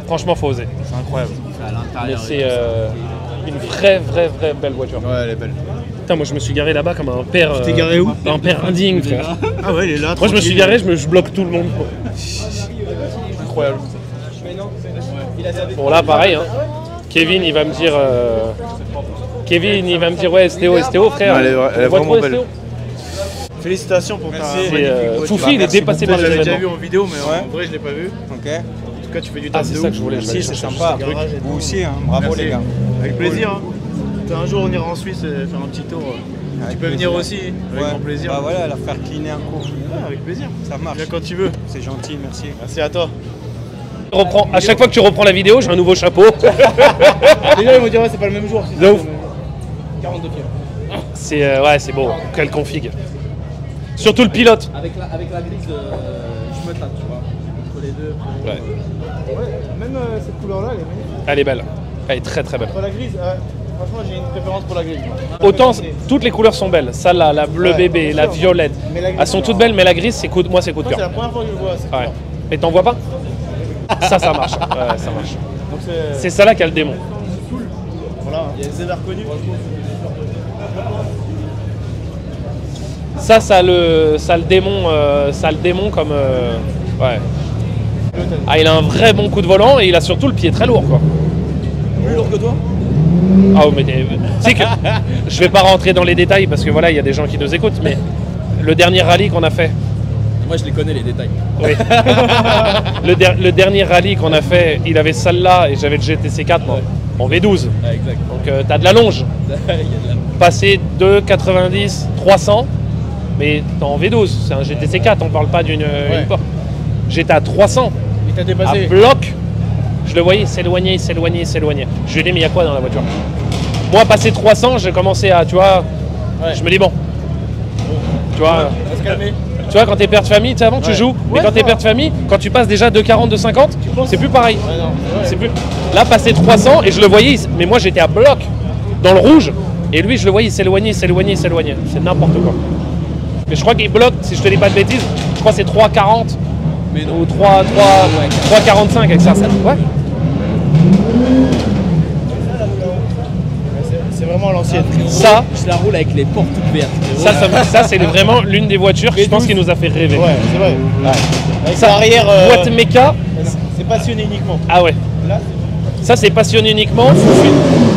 Franchement, faut oser. C'est incroyable. À Mais l'intérieur. c'est une vraie belle voiture. Ouais, elle est belle. Putain, moi, je me suis garé là-bas comme un père. t'es garé où? Un père indigne, frère. Ah ouais, il est là. Moi, je me suis tranquille. garé, je bloque tout le monde. quoi. Incroyable. Bon, là, pareil. Hein. Kevin, il va me dire. Ouais, STO, frère. Non, elle est On voit vraiment trop belle. STO. Félicitations pour ta C'est, magnifique voiture. Foufi, il est dépassé par Je les l'avais déjà événements. vu en vidéo, mais Ouais. en vrai, je l'ai pas vu. Ok. En tout cas, tu fais du Ah, taf c'est de ça ouf. que je voulais. je vais Si, aller c'est chercher sympa. juste un truc. Vous aussi, hein. Bravo Merci. les gars. Avec plaisir. Hein. Un jour, on ira en Suisse faire un petit tour. Tu Avec peux venir plaisir. aussi, avec Ouais. grand plaisir. Bah voilà, la faire cleaner un coup. Ouais, avec plaisir. Ça marche. Viens quand tu veux. C'est gentil, merci. Merci à toi. À chaque fois que tu reprends la vidéo, j'ai un nouveau chapeau. Déjà, ils vont dire, ouais, c'est pas le même jour. De ouf. 42 pieds. C'est beau. Quelle config. Surtout le pilote. Avec la grise, je me tâte, tu vois. Entre les deux. Ouais. Ouais, même cette couleur-là, elle est magnifique. Elle est belle. Elle est très belle. Pour la grise, franchement, j'ai une préférence pour la grise. Autant toutes les couleurs sont belles. Ça là, la bleu Ouais, bébé, bien la sûr. violette. Mais la grise, Elles sont toutes belles, mais la grise, c'est coup de C'est cœur. la première fois que je le vois. cette Ouais. couleur. Mais t'en vois pas? Ça marche. Ouais, ça marche. Donc C'est ça là qui a le démon. voilà, il y a des élèves reconnus. Ça a le démon comme. Ouais. Ah, il a un vrai bon coup de volant et il a surtout le pied très lourd, quoi. Plus lourd que toi? Ah, mais tu sais que je vais pas rentrer dans les détails parce que voilà, il y a des gens qui nous écoutent, mais le dernier rallye qu'on a fait. Moi, je les connais, les détails. Oui. le dernier rallye qu'on a fait, il avait celle-là et j'avais le GTC 4 moi, en V12. Ouais, exact. Donc t'as de la longe. Passer de 90, 300, mais t'es en V12, c'est un GTC 4, on parle pas d'une. J'étais à 300. Il t'a À dépassé. bloc, je le voyais s'éloigner, s'éloigner, s'éloigner. Je lui ai dit, mais il y a quoi dans la voiture? Moi, passé 300, j'ai commencé à, tu vois, je me dis bon. Tu vois, On va se calmer. tu vois, quand t'es père de famille, tu sais, avant tu joues, mais quand t'es père de famille, quand tu passes déjà de 40, de 50, c'est plus pareil. Ouais, non, c'est C'est vrai. plus. Là, passer 300 et je le voyais, mais moi j'étais à bloc dans le rouge et lui, je le voyais s'éloigner, s'éloigner, s'éloigner. C'est n'importe quoi. Mais je crois qu'il bloque, si je te dis pas de bêtises, je crois que c'est 3,40 ou 3,45 avec ça. Ouais. C'est vraiment à l'ancienne. Ça, Je la roule avec les portes toutes vertes. ça c'est vraiment l'une des voitures que je pense qui nous a fait rêver. Ouais, c'est vrai. Avec Ça, l'arrière, boîte méca, c'est passionné uniquement. ah ouais. Là, Ça c'est passionné uniquement.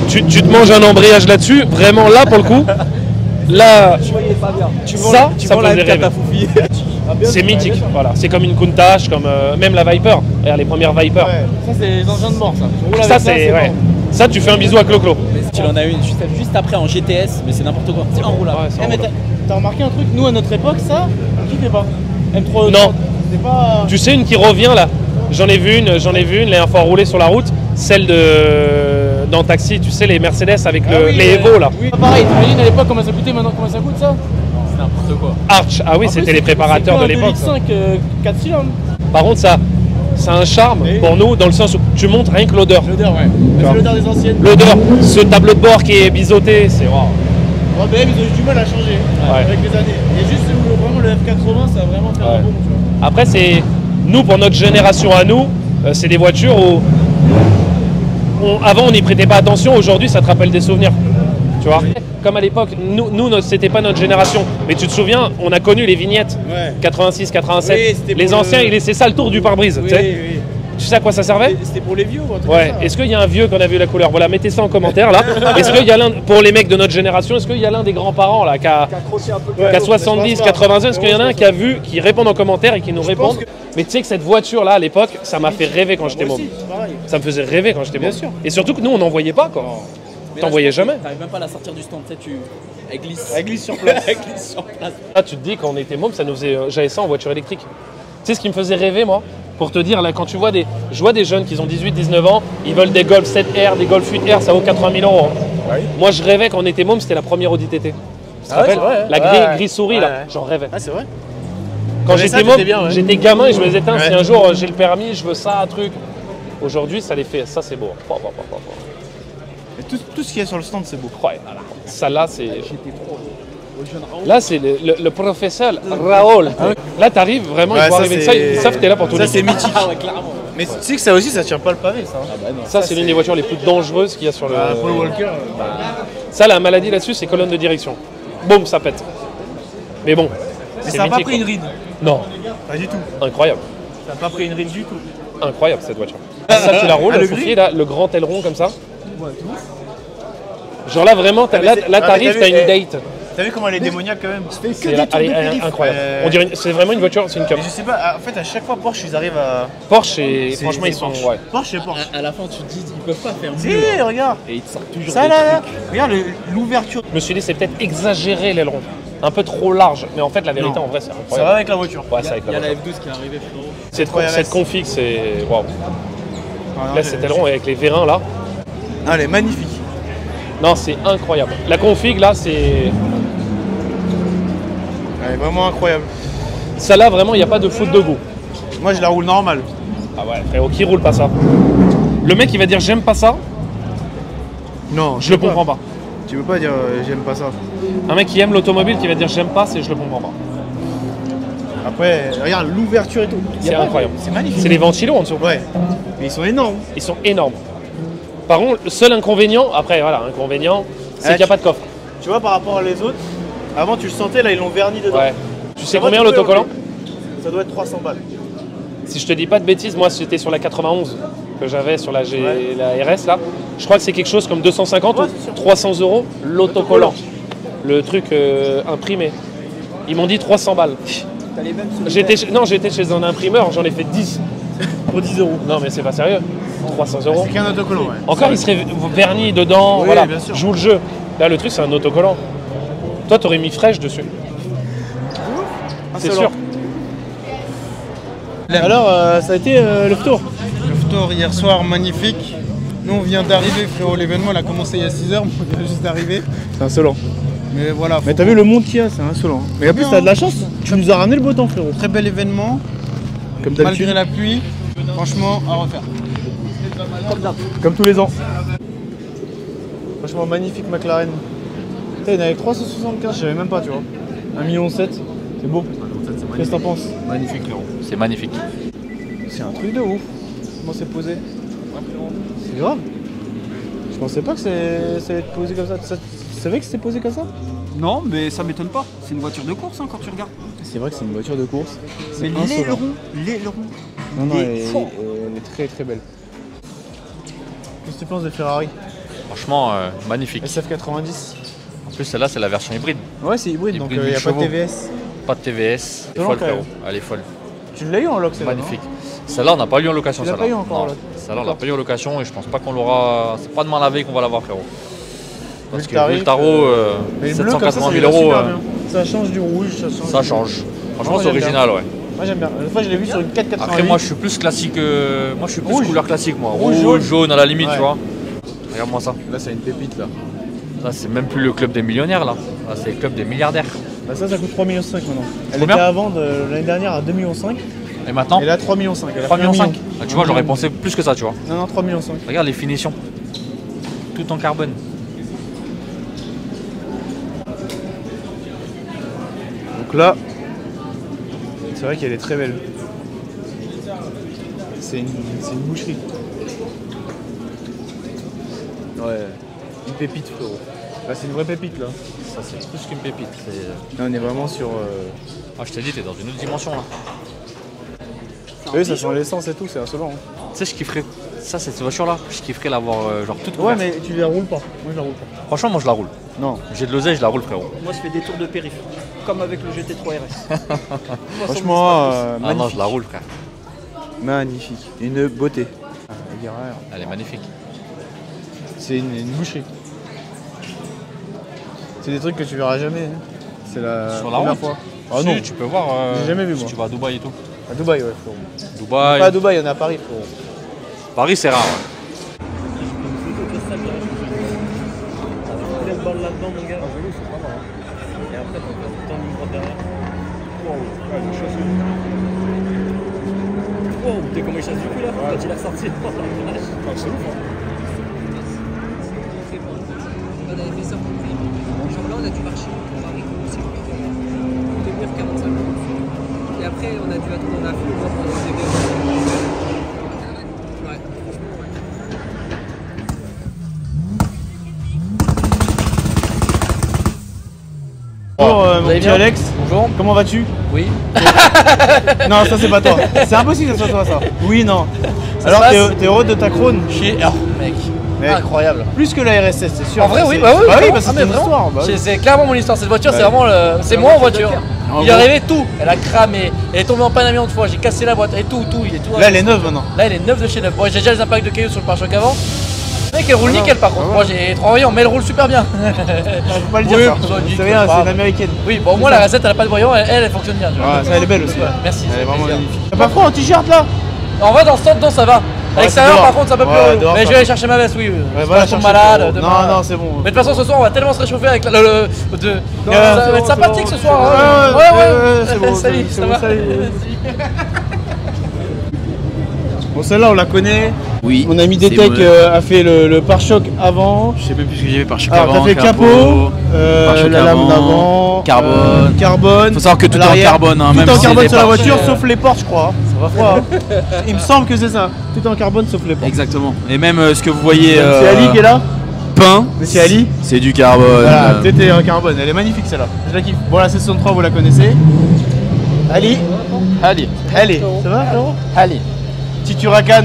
Tu te manges un embrayage là-dessus, vraiment là pour le coup. Là, ça vends la faisait M4 rêver. à Foufi. C'est mythique, voilà. C'est comme une Countach, comme même la Viper. Regarde les premières Viper. Ouais, ça c'est les engins de mort ça. Tu roules Ça avec c'est ouais. Ça tu fais un bisou à Clo-Clo. Tu en as une juste après en GTS, mais c'est n'importe quoi. C'est enroulable. Ouais, c'est Eh, mais enroulable. t'as remarqué un truc, nous à notre époque, ça, on kiffait pas. M3. Non. C'était pas. Tu sais une qui revient là. J'en ai vu une la dernière fois rouler sur la route, celle de dans Taxi, tu sais les Mercedes avec les Evo là. Oui, pareil, t'imagines à l'époque comment ça coûtait, maintenant comment ça coûte ça? C'est n'importe quoi. Arch, ah oui, En c'était plus, les préparateurs de c'est l'époque. un 2.5 4 cylindres. Par contre ça a un charme Oui. pour nous dans le sens où tu montes rien que l'odeur. L'odeur, ouais. Mais vois. c'est l'odeur des anciennes. L'odeur, ce tableau de bord qui est biseauté, c'est waouh. Ouais, BM, ils ont eu du mal à changer avec les années. Il y a juste vraiment le F80, ça a vraiment fait un bon, tu vois. Après, c'est nous, pour notre génération à nous, c'est des voitures où avant on n'y prêtait pas attention, aujourd'hui ça te rappelle des souvenirs. Tu vois, comme à l'époque, nous c'était pas notre génération, mais tu te souviens, on a connu les vignettes Ouais. 86, 87. Oui, c'était les pour anciens, le- ils laissaient ça le tour du pare-brise. Oui, tu sais. oui. Tu sais à quoi ça servait? C'était pour les vieux ou un truc Ouais. comme ça. Est-ce qu'il y a un vieux qu'on a vu la couleur? Voilà, mettez ça en commentaire là. Est-ce qu'il y a l'un, pour les mecs de notre génération, est-ce qu'il y a l'un des grands-parents là qui a 70, 80 ans? Est-ce qu'il y en a un qui a vu, qui répond en commentaire et qui nous répond? Mais tu sais que cette voiture là à l'époque, ça m'a fait rêver quand j'étais môme. Aussi, c'est pareil. Ça me faisait rêver quand j'étais môme. Bien sûr. Et surtout que nous on n'en voyait pas quoi. Mais T'en là, voyais je pense que jamais. T'arrives même pas à la sortir du stand, tu sais, elle glisse. Elle glisse sur place. Elle glisse sur place. Là tu te dis quand on était môme, ça nous faisait, j'avais ça en voiture électrique. Tu sais ce qui me faisait rêver moi? Pour te dire là, quand tu vois je vois des jeunes qui ont 18, 19 ans, ils veulent des Golf 7R, des Golf 8R, ça vaut 80 000 euros. Moi je rêvais quand on était môme, c'était la première Audi TT. Tu te Ah ouais, rappelles c'est vrai, hein. La Ouais. gris souris Ouais, là, ouais. j'en rêvais. Ah, c'est vrai. Quand Mais ça, j'étais môme, t'étais bien, ouais. j'étais gamin et je me disais, tiens, si Ouais. un jour j'ai le permis, je veux ça, un truc. Aujourd'hui, ça les fait, ça c'est beau. Et tout ce qu'il y a sur le stand, c'est beau. Ouais, voilà. Ça là, c'est. Là, c'est le professeur Raoul. Là, t'arrives vraiment, Ouais, il faut ça, arriver de ça, c'est- ils savent que t'es là pour tout Ça, le c'est temps. mythique. Ah ouais, clairement. Mais tu sais que ça aussi, ça tient pas le pavé, ça. Ça, c'est l'une des voitures les plus dangereuses qu'il y a sur le. Paul Walker. Ça, la maladie là-dessus, c'est colonne de direction. Boum, ça pète. Mais bon. Mais c'est ça a pas mythique, pris une quoi. ride. Non, Pas du tout. incroyable. Ça a pas pris une ride du tout. Incroyable cette voiture. Ça, tu la roules, le le gris là, le grand aileron comme ça. Genre là, vraiment, mais là, c'est- là ah, t'arrives, mais t'as t'as une vu, date. T'as vu comment elle est démoniaque quand même? C'est incroyable. On dirait c'est vraiment une voiture, c'est une cup. Mais je sais pas, en fait, à chaque fois, Porsche, ils arrivent à. Porsche, et C'est- franchement, c'est ils sont. Porsche. Ouais. Porsche, c'est Porsche. À la fin, tu te dis, ils peuvent pas faire Si, mieux. regarde. Et ils te sortent toujours Ça des là, là. trucs. Regarde l'ouverture. Je me suis dit, c'est peut-être exagéré l'aileron. Un peu trop large. Mais en fait, la vérité, Non. en vrai, c'est Ça va incroyable. avec la voiture. Ouais, c'est avec Il y la a la voiture. F12 qui est arrivée, frérot. Cette config, c'est. Waouh. Ah, non, Là, cet aileron avec les vérins là. Ah, elle est magnifique. Non, c'est incroyable. La config là, c'est. Elle est vraiment incroyable. Ça là, vraiment, il n'y a pas de faute de goût. Moi, je la roule normale. Ah ouais, frérot, qui roule pas ça? Le mec, il va dire j'aime pas ça, Non, je le comprends pas. Tu veux pas dire j'aime pas ça. Un mec qui aime l'automobile qui va dire j'aime pas, c'est je le comprends pas. Après, regarde l'ouverture et tout. C'est incroyable. C'est magnifique. C'est les ventilos en dessous. Ouais. Mais ils sont énormes. Ils sont énormes. Par contre, le seul inconvénient, après voilà, inconvénient, c'est Ah, qu'il n'y a pas de coffre. Tu vois, par rapport à les autres, avant tu le sentais, là ils l'ont verni dedans. Ouais. Tu sais Ça va, combien tu peux, l'autocollant? Ça doit être 300 balles. Si je te dis pas de bêtises, moi c'était sur la 91. que j'avais sur la RS là. Je crois que c'est quelque chose comme 250 ou 300 € l'autocollant. Le truc imprimé. Ils m'ont dit 300 balles. J'étais chez un imprimeur, j'en ai fait 10 pour 10 €. Non mais c'est pas sérieux. 300 €. C'est qu'un autocollant, ouais. Encore il serait verni dedans, Oui, voilà. bien sûr. Joue le jeu. Là le truc c'est un autocollant. Toi t'aurais mis fraîche dessus. C'est sûr. Alors ça a été le tour. Le tour hier soir, magnifique. Nous on vient d'arriver, frérot, l'événement il a commencé il y a 6 h, moi je viens juste d'arriver. C'est insolent. Mais voilà. Mais t'as vu le monde qu'il y a, c'est insolent. Mais en plus t'as de la chance, tu nous as ramené le beau temps, frérot. Très bel événement, Comme d'habitude. malgré la pluie, franchement à refaire. Comme tous les ans. Franchement magnifique McLaren. Putain, il y en avait 375, je savais même pas, tu vois. 1,7 million, c'est beau. Qu'est-ce que t'en penses? Magnifique, Léon. C'est magnifique. C'est un truc de ouf. Comment c'est posé? C'est grave. Je pensais pas que ça allait être posé comme ça. Tu savais que c'était posé comme ça? Non, mais ça m'étonne pas. C'est une voiture de course hein, quand tu regardes. C'est vrai que c'est une voiture de course. Mais insolent. l'aileron. Non, non, il elle est fort. est très très belle. Qu'est-ce que tu penses de Ferrari? Franchement, magnifique. SF90. En plus, celle-là, c'est la version hybride. Ouais, c'est hybride, donc il Hybride n'y a pas de chevaux. TVS. Pas de TVS. Elle est Non, folle, quand même. frérot. Elle est folle. Tu l'as eu en loc, celle-là? Magnifique. Celle-là, on n'a pas eu en location. Tu l'as Celle-là. pas eu encore, Non. là. Celle-là, on l'a pas eu en location et je pense pas qu'on l'aura. C'est pas demain la veille qu'on va l'avoir, frérot. Parce que vu le tarot, mais le bleu, comme ça, 780 ça 000 lui va €. super bien. Ça change du rouge, ça change. Ça change. Franchement, moi, c'est j'aime original, ouais. Moi j'aime bien. Une fois, je l'ai vu sur une 488. Après, moi, je suis plus classique. Moi, je suis plus Rouge. couleur classique, moi. Rouge, Rouge, jaune à la limite, Ouais. tu vois. Regarde-moi ça. Là, c'est une pépite, là. Là, c'est même plus le club des millionnaires, là. Là, c'est le club des milliardaires. Bah, ça coûte 3,5 millions maintenant. Elle Combien était à vendre l'année dernière à 2,5 millions. Et maintenant Et là, 3,5 millions. 3,5 millions. Ah, tu vois, j'aurais pensé plus que ça, tu vois. Non, non, 3,5 millions. Regarde les finitions. Tout en carbone. Donc là, c'est vrai qu'elle est très belle. C'est une boucherie. Ouais, une pépite, frérot. Là, c'est une vraie pépite, là. Ça, c'est plus qu'une pépite. Là, on est vraiment sur. Ah, je t'ai dit, t'es dans une autre dimension, là. Oui, ça sent l'essence et tout, c'est insolent. Hein. Tu sais, je kifferais. Ça, cette voiture-là, je kifferais l'avoir genre toute Ouais, couverte. mais tu la roules pas. Moi, je la roule pas. Franchement, moi, je la roule. Non. J'ai de l'oseille, je la roule, frérot. Moi, je fais des tours de périph', comme avec le GT3 RS. Franchement, Ah non, magnifique. je la roule, frère. Magnifique. Une beauté. Ah, Elle est magnifique. c'est une boucherie. C'est des trucs que tu verras jamais. Hein. C'est la Sur la première route fois. Ah Si, non, tu peux voir. J'ai jamais vu, si moi. tu vas à Dubaï et tout. À Dubaï, ouais, frérot. Dubaï. Pas à Dubaï, il y en a à Paris, frérot. Paris, c'est rare. Ouais. Quelle balle là-dedans, mon gars. Et après, t'as tout le temps une droite derrière. Wow, t'es comment il chasse du coup là? Quand il a sorti. C'est ouf, hein. On avait fait ça pour le prix. Genre là, on a dû marcher pour Paris, c'est une demi-heure, 45 minutes. Et après, on a dû attendre, on a fait le droit pour le début. Ouais, franchement, ouais. Bonjour, mon allez petit bien Alex. Bonjour. Comment vas-tu? Oui. Non, ça c'est pas toi. C'est impossible que ce soit toi, ça. Oui, non. Alors, t'es heureux de ta crône? Mec. Mec. Incroyable. Plus que la RS6, c'est sûr. En vrai, oui, C'est- bah oui, Bah oui, vraiment. parce que Ah, c'est mais une vraiment. histoire. Bah oui. C'est clairement mon histoire. Cette voiture, c'est Ouais. vraiment c'est moi en voiture. En Il gros. est arrivé tout. Elle a cramé. Elle est tombée en panne un million de fois. J'ai cassé la boîte. Et tout. Il est tout. Là, elle est neuve maintenant. Là, elle est neuve de chez neuf. Bon, j'ai déjà les impacts de cailloux sur le pare-choc avant. Mec, elle roule Ah non. nickel par contre. Ah Moi, j'ai 3 voyants, mais elle roule super bien. Faut pas le dire Oui, ça. ça dit C'est que rien, pas. c'est une américaine. Oui, bon, au moins la recette, elle a pas de voyant. Elle fonctionne bien. Tu vois. Ouais, ça, elle est belle aussi. Merci. Elle est ça vraiment fait plaisir. magnifique. T'as pas froid en t-shirt là? En vrai, dans ce temps, dedans, ça va. À c'est l'extérieur, dehors. par contre, c'est un peu plus Ouais, relou. dehors, Mais ça je vais aller chercher ma veste, oui. Ouais, Je voilà, suis chercher, malade. frérot. demain. Non, c'est bon. Mais de toute façon, ce soir, on va tellement se réchauffer avec ça va être sympathique ce soir. hein. Ouais, c'est bon. Salut, c'est ça bon, va. salut. Bon, celle-là, on la connaît. Oui. Mon ami Détec a fait le pare-choc avant. Je sais même plus ce que j'ai fait par choc Alors, avant. t'as fait le capot, pare-choc la lame avant, d'avant, carbone. carbone. Faut savoir que tout est en l'arrière, carbone, hein, tout même en si carbone les sur la portes, voiture, sauf les portes, je crois. Ouais, hein. Il me semble que c'est ça. Tout en carbone, sauf les portes. Exactement. Et même ce que vous voyez. C'est Ali qui est là. Peint. Monsieur Ali. C'est du carbone. Voilà, tout est en carbone. Elle est magnifique celle-là. Je la kiffe. Bon, la 63, vous la connaissez. Ali. Ali. Ali. Ça va, frérot? Ali. Petit Huracan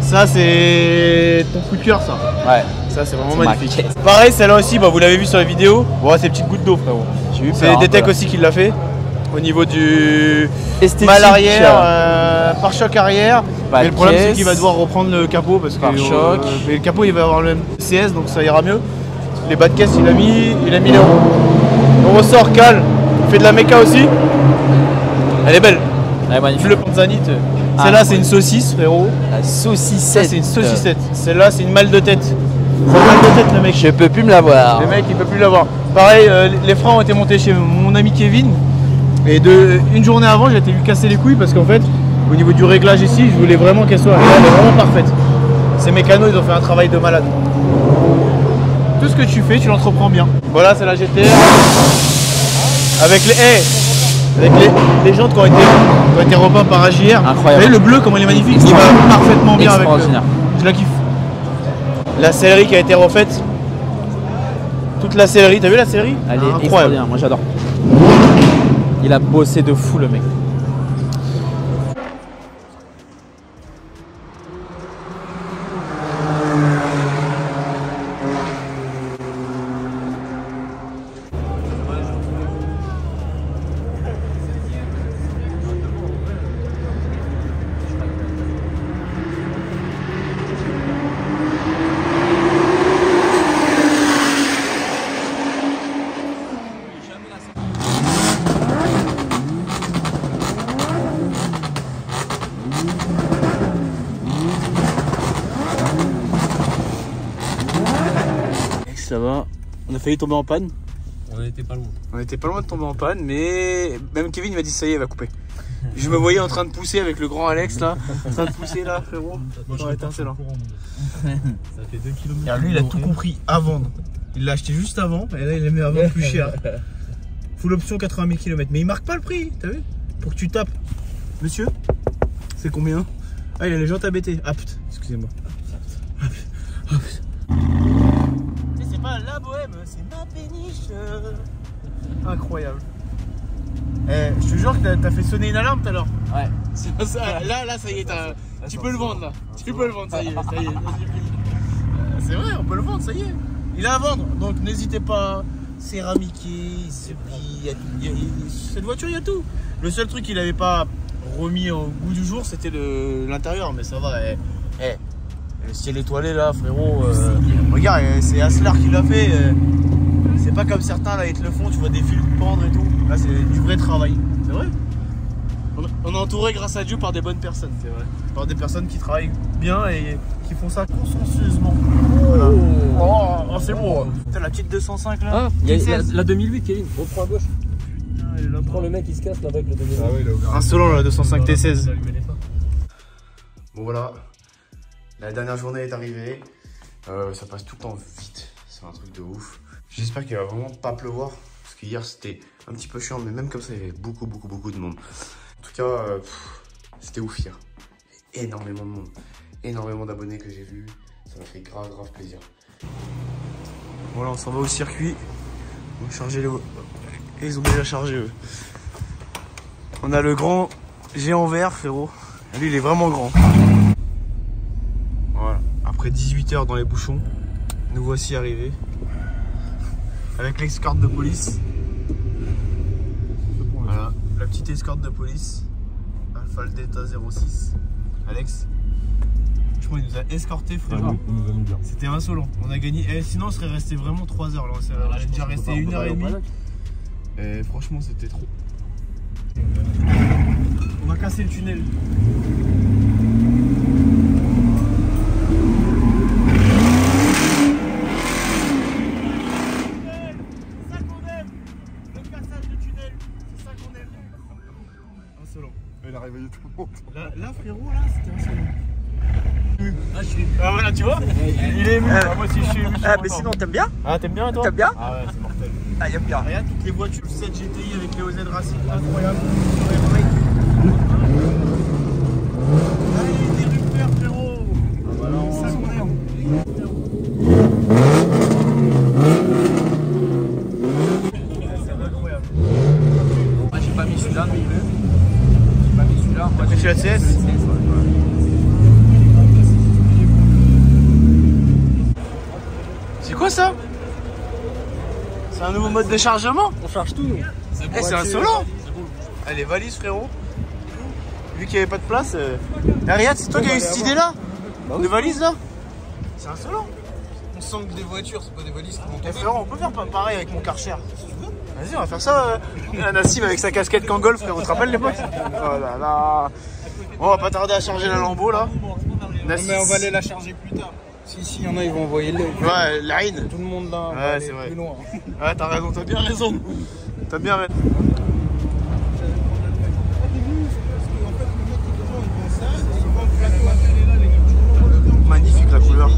Ça c'est ton coup de cœur ça. Ouais. Ça c'est vraiment magnifique. Pareil celle-là aussi, bah, vous l'avez vu sur la vidéo. Bon, c'est petites gouttes d'eau frérot. C'est Detec aussi qui l'a fait. Au niveau du mal arrière, pare-choc arrière. Mais le problème c'est qu'il va devoir reprendre le capot parce que le capot il va avoir le même CS donc ça ira mieux. Les bas de caisse il a mis les ronds. On ressort Cal, il fait de la méca aussi. Elle est belle. Elle est magnifique. Le Panzanite. Celle-là c'est une saucisse frérot. La saucissette. C'est une saucissette. Celle-là c'est une malle de tête. C'est une malle de tête le mec. Je peux plus me la voir. Le mec il peut plus l'avoir. Pareil, les freins ont été montés chez mon ami Kevin. Et une journée avant, j'ai été lui casser les couilles parce qu'en fait, au niveau du réglage ici, je voulais vraiment qu'elle soit vraiment parfaite. Ces mécanos, ils ont fait un travail de malade. Tout ce que tu fais, tu l'entreprends bien. Voilà, c'est la GTR. Avec les jantes qui ont été repeintes par AJR. Incroyable. Vous voyez le bleu, comment il est magnifique, il va parfaitement bien avec je la kiffe. La sellerie qui a été refaite. Toute la sellerie, t'as vu la sellerie? Elle est extraordinaire, moi j'adore. Il a bossé de fou le mec. Ça va, on a failli tomber en panne. On était pas loin. On était pas loin de tomber en panne, mais même Kevin m'a dit ça y est, il va couper. Je me voyais en train de pousser avec le grand Alex là, en train de pousser là, frérot. J'aurais étincé là. Ça fait 2 km. Et lui, il a tout compris à vendre. Il l'a acheté juste avant, et là il l'a mis à vendre plus cher. Full option 80 000 km. Mais il marque pas le prix, t'as vu? Pour que tu tapes. Monsieur, c'est combien? Ah, il a les jantes ABT. Apt, excusez-moi. C'est pas la bohème, c'est ma péniche. Incroyable. Je te jure que t'as fait sonner une alarme tout à l'heure. Ouais. Là, ça y est, tu peux le vendre là. Tu peux le vendre, ça y est. C'est vrai, on peut le vendre, ça y est. Il est à vendre, donc n'hésitez pas. Céramiqué, cette voiture, il y a tout. Le seul truc qu'il n'avait pas remis au goût du jour, c'était l'intérieur, mais ça va. Le ciel étoilé là, frérot. Regarde, c'est Aslar qui l'a fait. C'est pas comme certains là, ils te le font, tu vois des fils pendre et tout. Là, c'est du vrai travail. C'est vrai. On est entouré, grâce à Dieu, par des bonnes personnes, c'est vrai. Par des personnes qui travaillent bien et qui font ça consciencieusement. Voilà. Oh, c'est beau. T'as la petite 205 là. Ah, il y a la 2008, Kevin. Reprends à gauche. Prends le mec qui se casse là avec le 2008. Ah oui, insolent la 205 T16. Bon voilà. La dernière journée est arrivée. Ça passe tout le temps vite. C'est un truc de ouf. J'espère qu'il va vraiment pas pleuvoir. Parce que hier c'était un petit peu chiant. Mais même comme ça, il y avait beaucoup de monde. En tout cas, c'était ouf hier. Il y avait énormément de monde. Énormément d'abonnés que j'ai vus. Ça m'a fait grave plaisir. Voilà, on s'en va au circuit. On va charger et ils ont déjà chargé eux. On a le grand géant vert, frérot. Lui, il est vraiment grand. Voilà. Après 18 heures dans les bouchons, nous voici arrivés. Avec l'escorte de police. Voilà, la petite escorte de police. Alpha Delta 06. Alex. Franchement, il nous a escorté, frérot. C'était insolent. On a gagné. Sinon, on serait resté vraiment 3 heures. Là, on est déjà resté 1h30. Et franchement, c'était trop. On va casser le tunnel. C'est ça qu'on aime. Le cassage de tunnel. C'est ça qu'on aime. Insolent. Il a réveillé tout le monde. Là frérot, là, c'était insolent. Ah, je suis... Ah voilà, tu vois, il est ému. Moi aussi je suis ému. Ah, mais sinon t'aimes bien? Ah, t'aimes bien toi? T'aimes bien? Ah ouais, c'est mortel. Ah, il aime bien. Regarde toutes les voitures 7 GTI avec les OZ Racing, incroyable. Allez, interrupteur frérot. Ah bah non, c'est ça qu'on aime. C'est incroyable. Moi j'ai pas mis celui-là non plus. J'ai pas mis celui-là. T'as fait celui-là CS? C'est un nouveau mode de chargement. On charge tout, nous. Eh, c'est insolent. Ah, les valises, frérot. Vu qu'il n'y avait pas de place. Riyad, c'est toi qui as eu cette idée-là de valise là. C'est insolent. On sent que des voitures, c'est pas des valises qui vont Eh, frérot, on peut faire pas pareil avec mon Karcher. Vas-y, on va faire ça. Nassim avec sa casquette Kangol, frérot. Tu te rappelles les potes? Oh là là. Bon, on va pas tarder à charger la Lambo là. Non, mais on va aller la charger plus tard. Si, y en a, ils vont envoyer le. Ouais, la haine. Tout le monde là. Ouais, c'est vrai. Plus loin. Ouais, t'as raison, t'as bien raison. T'as bien raison. Magnifique la couleur.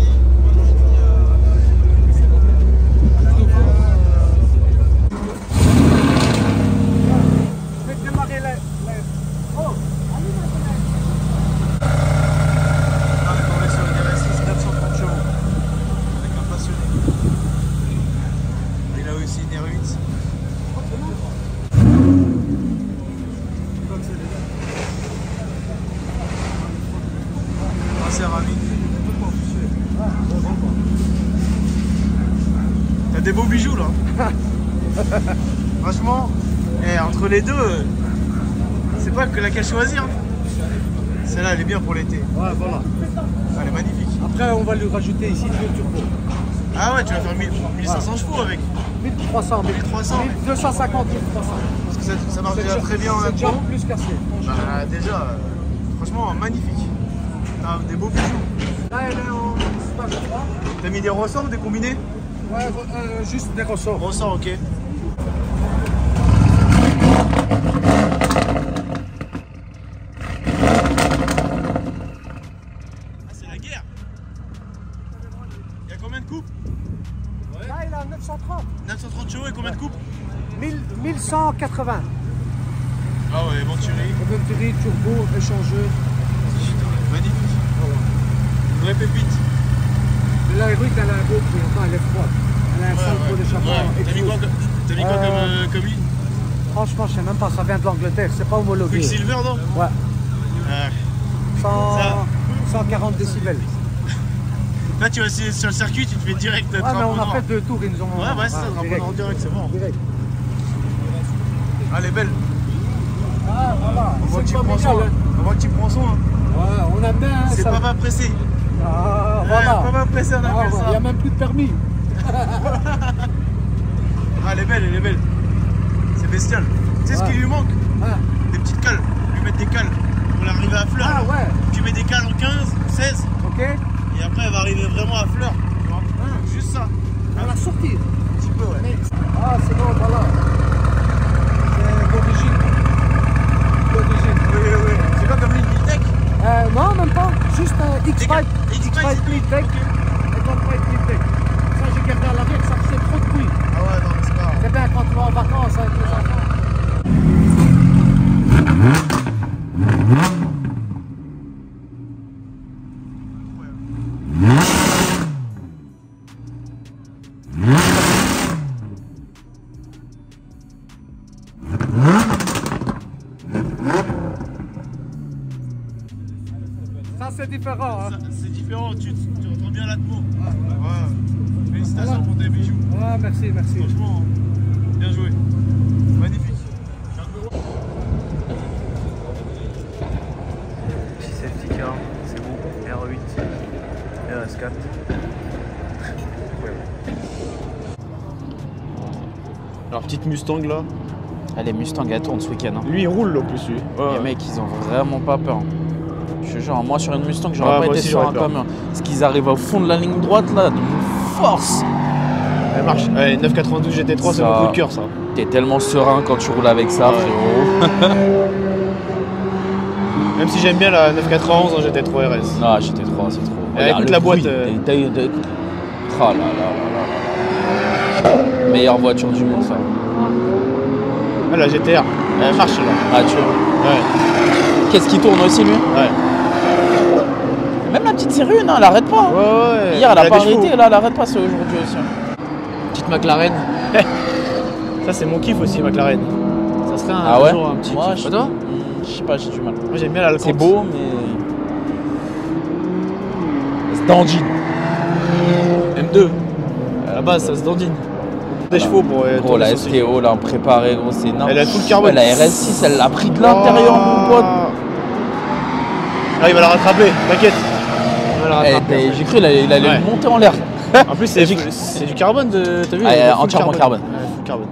T'as des beaux bijoux là. Franchement, entre les deux, c'est pas que laquelle choisir. Celle-là elle est bien pour l'été. Ouais, voilà. Elle est magnifique. Après, on va lui rajouter ici 2 turbos. Ah ouais, tu vas faire 1500 chevaux avec. 1300, 1300. 250, 1300. Parce que ça marche déjà très bien en C'est déjà accro. plus cassé. Bah, déjà, franchement magnifique. T'as des beaux bijoux. Là, elle est en stage 3. T'as mis des ressorts ou des combinés? Ouais, juste des ressorts. Ressorts, ok. C'est la guerre. Il y a combien de coupes? Là, il a 930. 930 chevaux et combien de coupes? 1180. Ah ouais, Venturi. Venturi, turbo, échangeur. Magnifique. Une vraie pépite. Mais la Héroïque, elle a un beau prix. Enfin, elle est froide. Elle a un centre d'échappement. T'as mis quoi comme ligne? Franchement, je sais même pas. Ça vient de l'Angleterre. C'est pas homologué. Quicksilver, non? Ouais. 140 décibels. Là, tu vas sur le circuit, tu te fais direct. Ouais, mais on a fait 2 tours. Ils nous ont. Ouais, c'est ça, drapeau en direct, c'est bon. Direct. Ah, elle est belle. Ah, voilà. On voit que tu prends soin. On voit que tu prends soin. Ouais, on aime bien. C'est ça... pas pressé. Ah, voilà. Pas pressé, on appelle ça. Il n'y a même plus de permis. Ah, elle est belle, elle est belle. C'est bestial. Tu sais ce qui lui manque? Des petites cales. Lui mettre des cales pour l'arriver à fleur. Ah ouais. Tu mets des cales en 15, 16. Ok. Et après, elle va arriver vraiment à fleur. Juste ça. À la sortie. Un petit peu, ouais. Ah, c'est bon, voilà. C'est d'origine. Oui. C'est quoi comme ligne Miltech? Non, même pas. Juste un X5. X5 Miltech. Et donc, Miltech. Ça, j'ai gardé à l'arrière, ça faisait trop de bruit. Ah ouais, non, mais c'est pas grave. C'est bien quand tu vas en vacances avec les enfants. Ça, c'est différent. Hein. C'est différent, tu entends bien l'atmo. Ouais. Félicitations pour tes bijoux. Ouais, merci. Franchement, bien joué. Magnifique. Petit safety car, c'est bon. R8, RS4. Alors, petite Mustang là. Les Mustang, elles tournent ce week-end. Hein. Lui, il roule en plus, lui. Les mecs, ils ont vraiment pas peur. Je te jure, moi sur une Mustang, j'aurais pas été sur un camion. Parce qu'ils arrivent au fond de la ligne droite là, d'une force. Elle marche. Ouais, 992 GT3, c'est mon coup de cœur ça. T'es tellement serein quand tu roules avec ça, frérot. Même si j'aime bien la 991 en GT3 RS. Non, GT3, c'est trop. Écoute la boîte. Oh là là. Meilleure voiture du monde, ça. Ah, la GTR, elle marche là. Ah, tu vois. Ouais. Qu'est-ce qui tourne aussi, lui? Ouais. Même la petite série, elle arrête pas. Hein. Ouais. Hier, elle a pas arrêté, là, elle arrête pas, c'est aujourd'hui aussi. Petite McLaren. Ça, c'est mon kiff aussi, McLaren. Ça serait un jour un petit moi, kiff. Toi? Je sais pas, j'ai du mal. Moi, j'aime bien l'Alcante. C'est beau, mais. C'est dandine. M2. À la base, ça se dandine. Des chevaux pour. Gros, la STO là, préparée, gros, c'est énorme. Elle a tout le carbone. La RS6, elle l'a pris de l'intérieur, mon pote. Ah, il va la rattraper, t'inquiète. Il va la rattraper. J'ai cru qu'il allait monter en l'air. En plus, c'est du carbone, t'as vu? Entièrement carbone. Ouais, full carbone.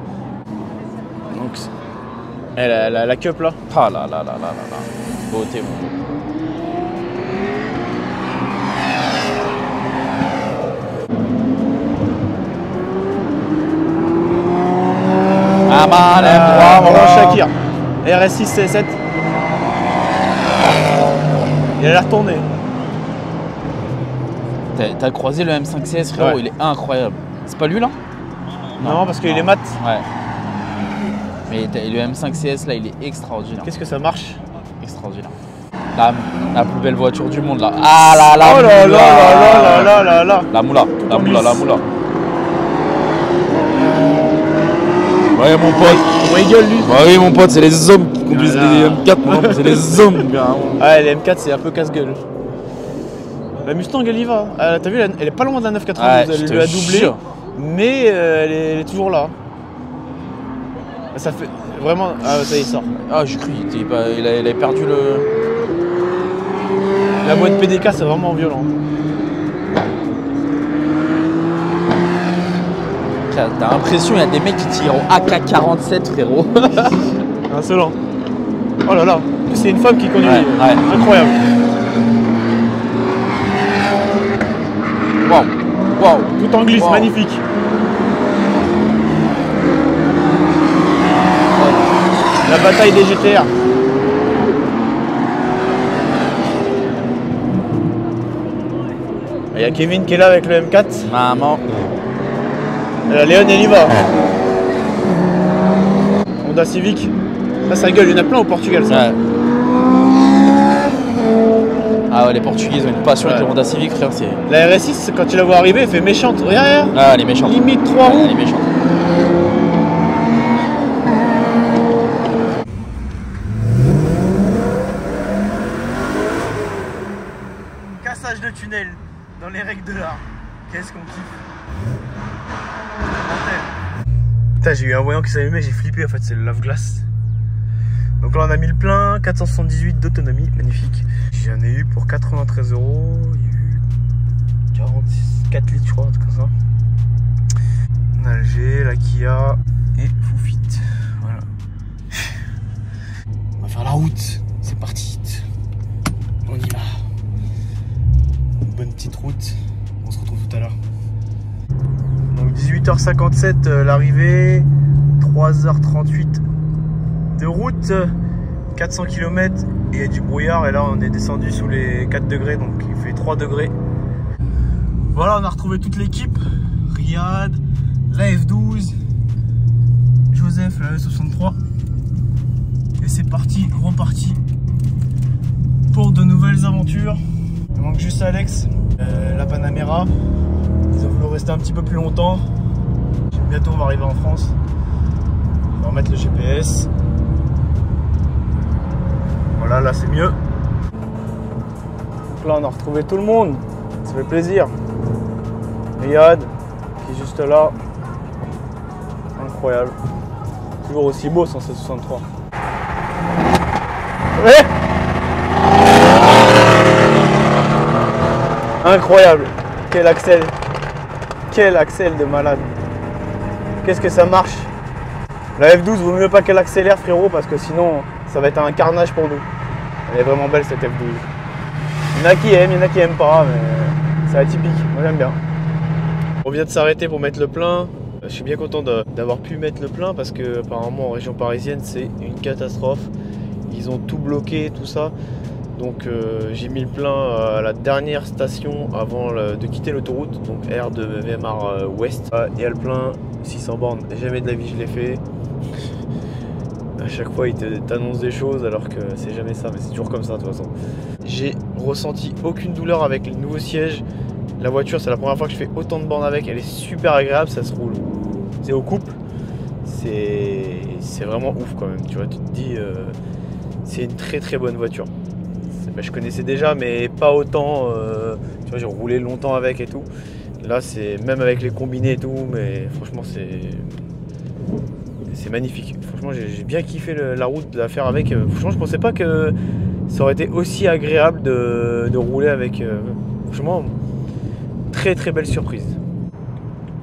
Donc, la cup là. Ah là là là là là là. Beauté, mon pote. Ah man, M3, Shakir. RS6 C7. Il a l'air tourné. T'as croisé le M5CS, frérot, il est incroyable. C'est pas lui là? Non, parce qu'il est mat. Ouais. Mais le M5CS là, il est extraordinaire. Qu'est-ce que ça marche? Extraordinaire. La plus belle voiture du monde là. Ah là là. Oh là là là là là là. La moula. La moula, la moula. Ouais mon pote. Comment il gueule lui? Bah oui mon pote, c'est les hommes qui conduisent les M4, c'est les hommes. Ouais, les M4 c'est un peu casse-gueule. La Mustang elle y va. T'as vu, elle est pas loin de la 992, elle lui a doublé. Mais elle est toujours là. Ça fait vraiment. Ah ça y est, il sort. Ah j'ai cru, il avait perdu le. La boîte PDK c'est vraiment violent. T'as l'impression qu'il y a des mecs qui tirent au AK-47 frérot. Insolent. Oh là là, c'est une femme qui conduit. Ouais. Incroyable. Waouh. Tout en glisse, magnifique. La bataille des GTR. Il y a Kevin qui est là avec le M4. Maman. Et la Léon elle y va. Honda Civic. Ça gueule, il y en a plein au Portugal ça. Ouais. Ah ouais, les Portugais ils ont une passion avec le Honda Civic, frère. La RS6, quand tu la vois arriver, elle fait méchante. Regarde. Ah, elle est méchante. Limite 3 roues. Elle est méchante. Cassage de tunnel dans les règles de l'art. Qu'est-ce qu'on kiffe. Putain, j'ai eu un voyant qui s'allumait, j'ai flippé en fait, c'est le lave-glace. Donc là on a mis le plein, 478 d'autonomie, magnifique. J'en ai eu pour 93 €, il y a eu 44 litres je crois, un truc comme ça. On a le G, la Kia et Foufit, voilà. On va faire la route, c'est parti. On y va. Une bonne petite route, on se retrouve tout à l'heure. Donc 18h57 l'arrivée, 3h38 de route, 400 km et il y a du brouillard et là on est descendu sous les 4 degrés donc il fait 3 degrés. Voilà, on a retrouvé toute l'équipe, Riyad, la F12, Joseph, la E63 et c'est parti, reparti pour de nouvelles aventures. Il manque juste Alex, la Panamera. Ils ont voulu rester un petit peu plus longtemps. Bientôt on va arriver en France. On va remettre le GPS. Voilà, là c'est mieux. Donc là on a retrouvé tout le monde. Ça fait plaisir. Riyad qui est juste là. Incroyable. Toujours aussi beau sans ce 63. Ouais. Incroyable. Quel axel. Quel axel de malade. Qu'est-ce que ça marche. La F12 vaut mieux pas qu'elle accélère frérot parce que sinon ça va être un carnage pour nous. Elle est vraiment belle cette F12. Il y en a qui aiment, il y en a qui aiment pas mais c'est atypique, moi j'aime bien. On vient de s'arrêter pour mettre le plein. Je suis bien content d'avoir pu mettre le plein parce que apparemment en région parisienne c'est une catastrophe. Ils ont tout bloqué, tout ça. Donc j'ai mis le plein à la dernière station avant de quitter l'autoroute, donc R de VMR Ouest. Il y a le plein, 600 bornes, jamais de la vie je l'ai fait. À chaque fois ils t'annoncent des choses alors que c'est jamais ça, mais c'est toujours comme ça de toute façon. J'ai ressenti aucune douleur avec le nouveau siège. La voiture c'est la première fois que je fais autant de bornes avec, elle est super agréable, ça se roule. C'est au couple, c'est vraiment ouf quand même, tu vois, tu te dis c'est une très très bonne voiture. Je connaissais déjà mais pas autant, tu vois j'ai roulé longtemps avec et tout. Là, c'est même avec les combinés et tout, mais franchement, c'est magnifique. Franchement, j'ai bien kiffé la route, la faire avec. Franchement, je pensais pas que ça aurait été aussi agréable de rouler avec. Franchement, très très belle surprise.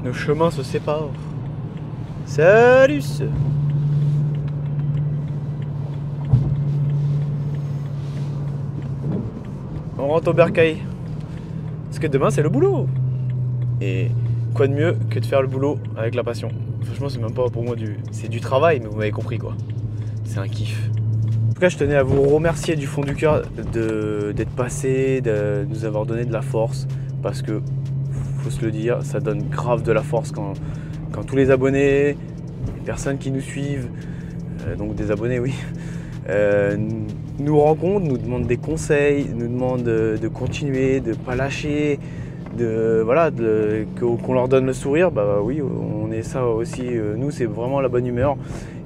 Nos chemins se séparent. Salut! On rentre au bercail. Parce que demain, c'est le boulot. Et quoi de mieux que de faire le boulot avec la passion. Franchement, c'est même pas pour moi c'est du travail, mais vous m'avez compris quoi. C'est un kiff. En tout cas, je tenais à vous remercier du fond du cœur d'être passé, de nous avoir donné de la force. Parce que, faut se le dire, ça donne grave de la force quand tous les abonnés, les personnes qui nous suivent, donc des abonnés, oui, nous rencontrent, nous demandent des conseils, nous demandent de continuer, de ne pas lâcher, qu'on leur donne le sourire. Bah oui, on est ça aussi, nous c'est vraiment la bonne humeur.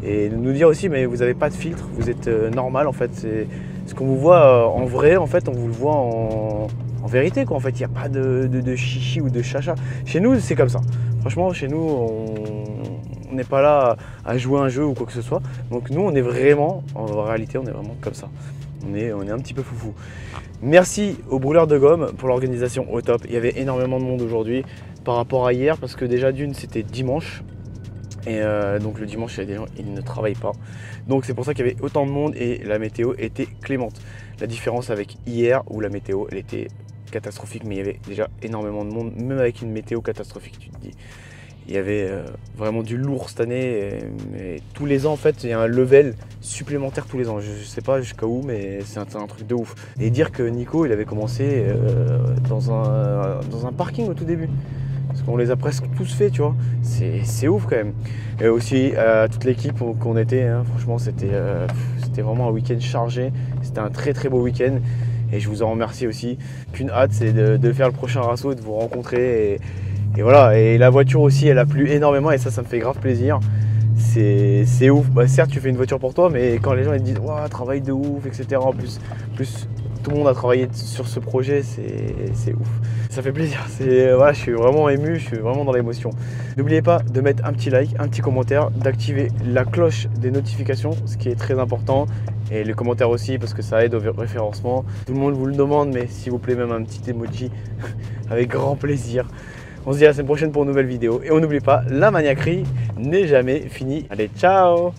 Et nous dire aussi, mais vous n'avez pas de filtre, vous êtes normal en fait. C'est ce qu'on vous voit en vrai, en fait, on vous le voit en vérité quoi. En fait, il n'y a pas de chichi ou de chacha. Chez nous, c'est comme ça. Franchement, chez nous, on n'est pas là à jouer un jeu ou quoi que ce soit. Donc nous, on est vraiment, en réalité, on est vraiment comme ça. On est un petit peu foufou. Merci aux brûleurs de gomme pour l'organisation au top. Il y avait énormément de monde aujourd'hui par rapport à hier parce que déjà d'une, c'était dimanche. Et donc le dimanche, il y a des gens, ils ne travaillent pas. Donc c'est pour ça qu'il y avait autant de monde et la météo était clémente. La différence avec hier où la météo, elle était catastrophique, mais il y avait déjà énormément de monde, même avec une météo catastrophique, tu te dis. Il y avait vraiment du lourd cette année. Et tous les ans, en fait, il y a un level supplémentaire tous les ans. Je ne sais pas jusqu'à où, mais c'est un truc de ouf. Et dire que Nico, il avait commencé dans un parking au tout début. Parce qu'on les a presque tous fait, tu vois. C'est ouf quand même. Et aussi, toute l'équipe qu'on était, hein, franchement, c'était vraiment un week-end chargé. C'était un très très beau week-end. Et je vous en remercie aussi. Qu'une hâte, c'est de faire le prochain rasso, de vous rencontrer. Et voilà, et la voiture aussi, elle a plu énormément et ça me fait grave plaisir. C'est ouf. Bah, certes, tu fais une voiture pour toi, mais quand les gens ils te disent « travail de ouf », etc. En plus, tout le monde a travaillé sur ce projet, c'est ouf. Ça fait plaisir. Voilà, je suis vraiment ému, je suis vraiment dans l'émotion. N'oubliez pas de mettre un petit like, un petit commentaire, d'activer la cloche des notifications, ce qui est très important. Et les commentaires aussi, parce que ça aide au référencement. Tout le monde vous le demande, mais s'il vous plaît, même un petit emoji, avec grand plaisir. On se dit à la semaine prochaine pour une nouvelle vidéo. Et on n'oublie pas, la maniaquerie n'est jamais finie. Allez, ciao!